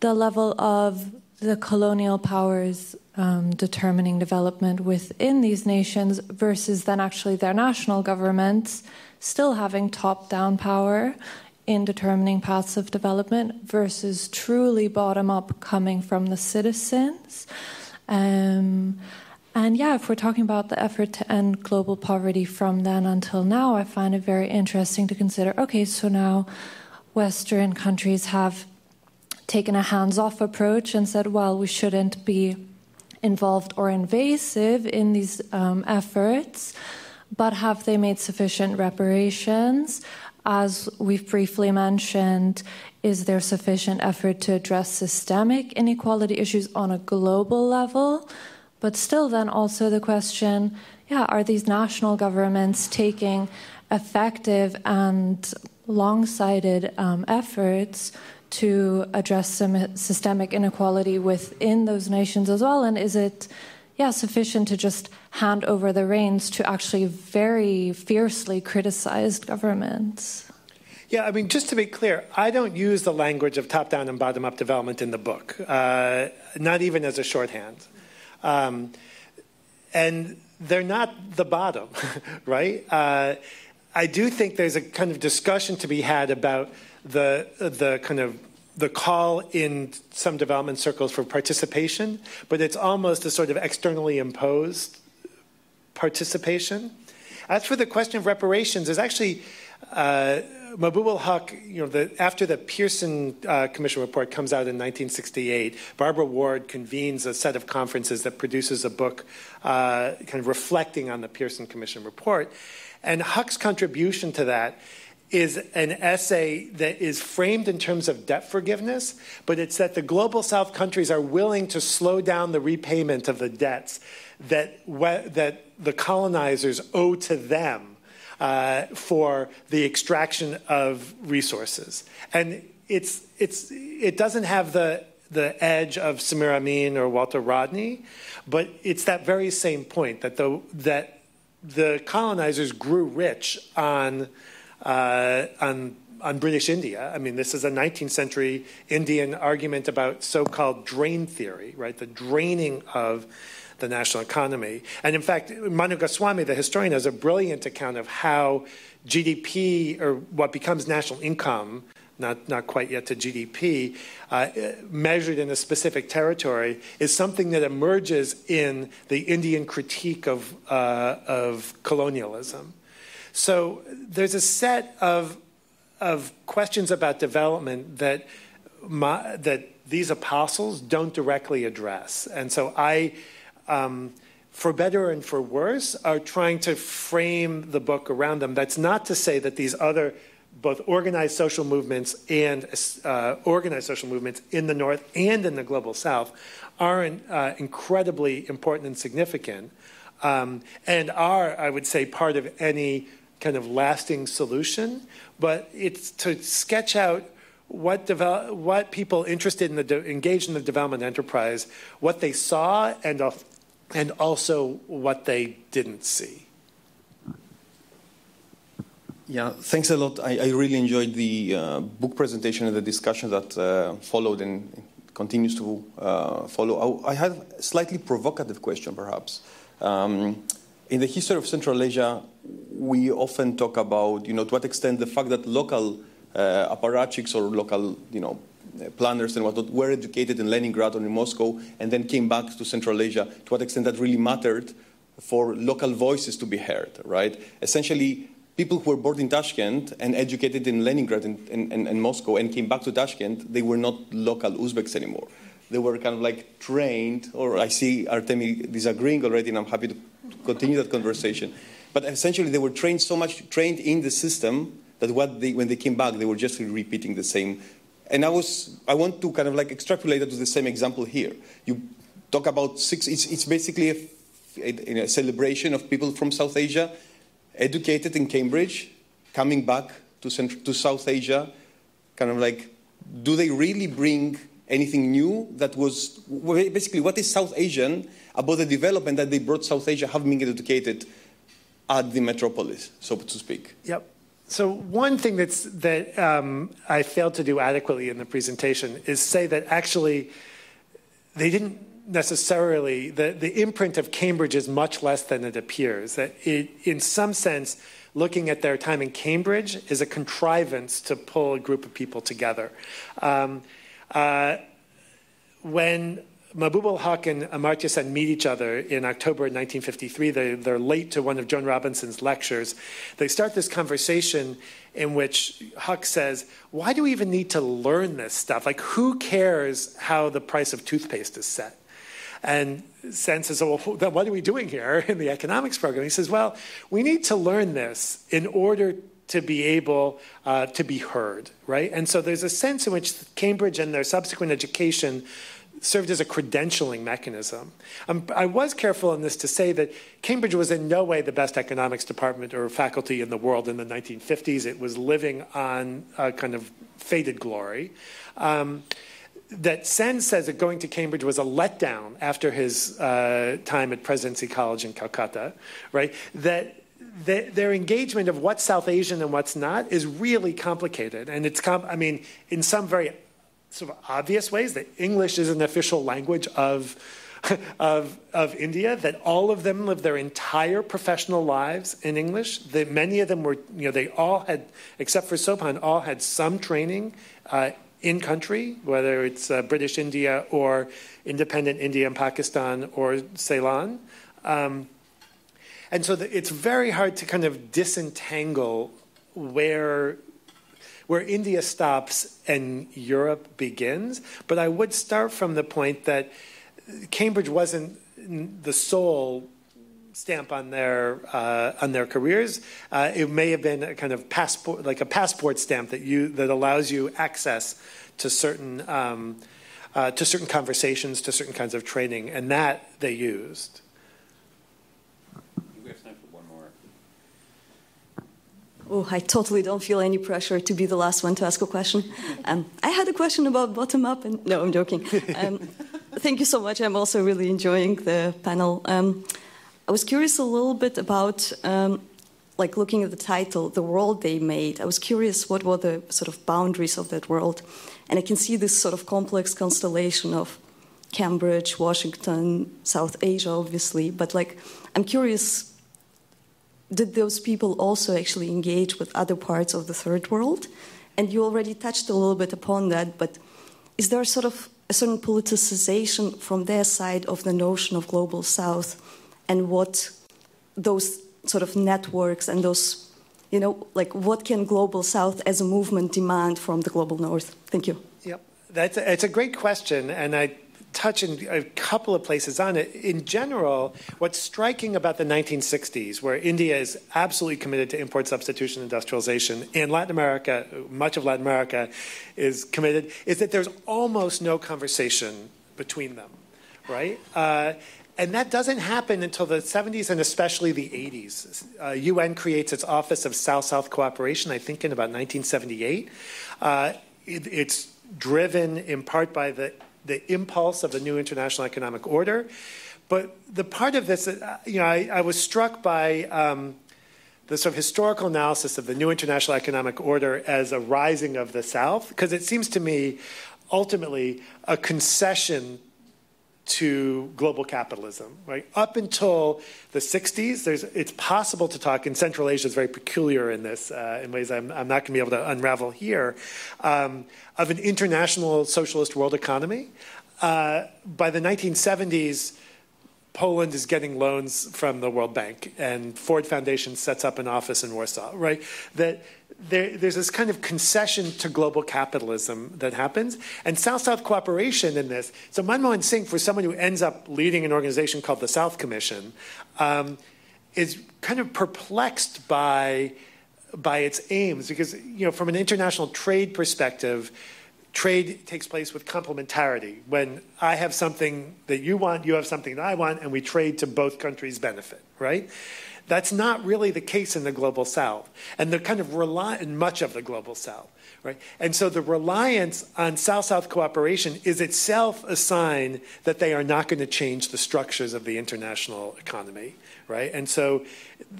the level of the colonial powers determining development within these nations versus then actually their national governments still having top-down power in determining paths of development versus truly bottom-up coming from the citizens. And yeah, if we're talking about the effort to end global poverty from then until now, I find it very interesting to consider, okay, so now Western countries have taken a hands-off approach and said, well, we shouldn't be involved or invasive in these efforts, but have they made sufficient reparations? As we've briefly mentioned, is there sufficient effort to address systemic inequality issues on a global level? But still then also the question, are these national governments taking effective and long-sighted efforts to address some systemic inequality within those nations as well? And is it sufficient to just hand over the reins to actually very fiercely criticized governments? Yeah, I mean, just to be clear, I don't use the language of top-down and bottom-up development in the book, not even as a shorthand. And they're not the bottom, right? I do think there's a kind of discussion to be had about the call in some development circles for participation, but it's almost a sort of externally imposed participation. As for the question of reparations, there's actually Mahbub al-Haq, after the Pearson Commission report comes out in 1968, Barbara Ward convenes a set of conferences that produces a book kind of reflecting on the Pearson Commission report. And Huck's contribution to that is an essay that is framed in terms of debt forgiveness, but it's that the global South countries are willing to slow down the repayment of the debts that the colonizers owe to them for the extraction of resources. And it doesn't have the edge of Samir Amin or Walter Rodney, but it's that very same point that the colonizers grew rich on British India. I mean, this is a 19th century Indian argument about so-called drain theory, right? The draining of the national economy. And in fact, Manu Goswami, the historian, has a brilliant account of how GDP, or what becomes national income, not quite yet to GDP, measured in a specific territory, is something that emerges in the Indian critique of colonialism. So there's a set of questions about development that these apostles don't directly address. And so I, for better and for worse, are trying to frame the book around them. That's not to say that these other both organized social movements and organized social movements in the North and in the Global South aren't incredibly important and significant, and are, I would say, part of any kind of lasting solution. But it's to sketch out what people interested in engaged in the development enterprise, what they saw, and also what they didn't see. Yeah, thanks a lot. I really enjoyed the book presentation and the discussion that followed and continues to follow. I have a slightly provocative question, perhaps. In the history of Central Asia, we often talk about, to what extent the fact that local apparatchiks or local, planners and whatnot were educated in Leningrad or in Moscow and then came back to Central Asia, to what extent that really mattered for local voices to be heard, right? Essentially, people who were born in Tashkent and educated in Leningrad and Moscow and came back to Tashkent, they were not local Uzbeks anymore. They were kind of like trained, or I see Artemi disagreeing already, and I'm happy to continue that conversation. But essentially, they were trained in the system that when they came back, they were just repeating the same. And I want to kind of like extrapolate that to the same example here. You talk about it's basically a celebration of people from South Asia, educated in Cambridge, coming back to South Asia, kind of like, do they really bring anything new that was, basically, what is South Asian about the development that they brought South Asia, having been educated at the metropolis, so to speak? Yep. So one thing that I failed to do adequately in the presentation is say that actually they didn't necessarily, the imprint of Cambridge is much less than it appears. That in some sense, looking at their time in Cambridge is a contrivance to pull a group of people together. When Mahbub ul-Haq and Amartya Sen meet each other in October 1953, they're late to one of Joan Robinson's lectures. They start this conversation in which Huck says, why do we even need to learn this stuff? Like, who cares how the price of toothpaste is set? And Sen says, well, then what are we doing here in the economics program? He says, well, we need to learn this in order to be able to be heard, right? And so there's a sense in which Cambridge and their subsequent education served as a credentialing mechanism. I was careful in this to say that Cambridge was in no way the best economics department or faculty in the world in the 1950s. It was living on a kind of faded glory. That Sen says that going to Cambridge was a letdown after his time at Presidency College in Calcutta, right? That their engagement of what's South Asian and what's not is really complicated. And it's, I mean, in some very sort of obvious ways, that English is an official language of India, that all of them live their entire professional lives in English, that many of them were, they all had, except for Sopan, all had some training in country, whether it's British India or independent India and Pakistan or Ceylon. And so it's very hard to kind of disentangle where India stops and Europe begins. But I would start from the point that Cambridge wasn't the sole stamp on their careers. It may have been a kind of passport, like a passport stamp that allows you access to certain conversations, to certain kinds of training, and that they used. We have time for one more. Oh, I totally don't feel any pressure to be the last one to ask a question. I had a question about bottom-up, and no, I'm joking. Thank you so much. I'm also really enjoying the panel. I was curious a little bit about, like looking at the title, The World They Made. I was curious what were the sort of boundaries of that world. And I can see this sort of complex constellation of Cambridge, Washington, South Asia, obviously. But like, I'm curious, did those people also actually engage with other parts of the third world? And you already touched a little bit upon that, but is there sort of a certain politicization from their side of the notion of global South and what those sort of networks and those, like what can global South as a movement demand from the global North? Thank you. Yep, it's a great question, and I touch in a couple of places on it. In general, what's striking about the 1960s, where India is absolutely committed to import substitution industrialization, and Latin America, much of Latin America is committed, is that there's almost no conversation between them, right? And that doesn't happen until the 70s and especially the 80s. UN creates its Office of South-South Cooperation, I think in about 1978. It's driven in part by the impulse of the new international economic order. But the part of this, I was struck by the sort of historical analysis of the new international economic order as a rising of the South, because it seems to me ultimately a concession to global capitalism, right? Up until the 60s, it's possible to talk, and Central Asia is very peculiar in this, in ways I'm not going to be able to unravel here, of an international socialist world economy. By the 1970s, Poland is getting loans from the World Bank, and Ford Foundation sets up an office in Warsaw, right? That there's this kind of concession to global capitalism that happens, and South-South cooperation in this. So Manmohan Singh, for someone who ends up leading an organization called the South Commission, is kind of perplexed by its aims, because from an international trade perspective, trade takes place with complementarity. When I have something that you want, you have something that I want, and we trade to both countries' benefit, right? That's not really the case in the Global South, and the kind of in much of the Global South, right? And so the reliance on South-South cooperation is itself a sign that they are not going to change the structures of the international economy, right? And so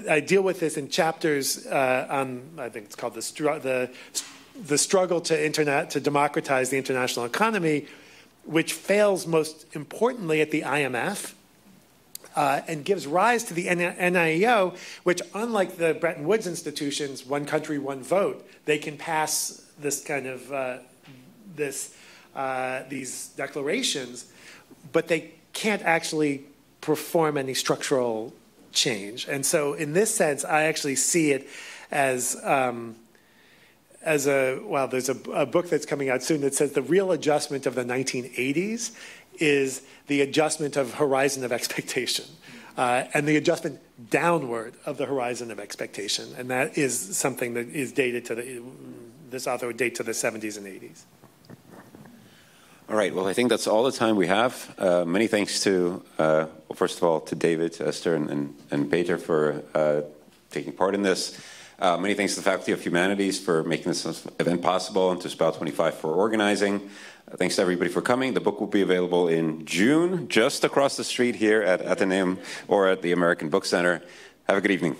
I deal with this in chapters on, I think it's called the struggle to democratize the international economy, which fails most importantly at the IMF, and gives rise to the NIEO, which, unlike the Bretton Woods institutions, one country, one vote, they can pass this kind of these declarations, but they can't actually perform any structural change. And so, in this sense, I actually see it as there's a book that's coming out soon that says the real adjustment of the 1980s is the adjustment of horizon of expectation, and the adjustment downward of the horizon of expectation. And that is something that is dated to this author would date to the 70s and 80s. All right, well, I think that's all the time we have. Many thanks to, first of all, to David, Esther, and Peter for taking part in this. Many thanks to the Faculty of Humanities for making this event possible, and to Spout 25 for organizing. Thanks to everybody for coming. The book will be available in June, just across the street here at Atheneum or at the American Book Center. Have a good evening.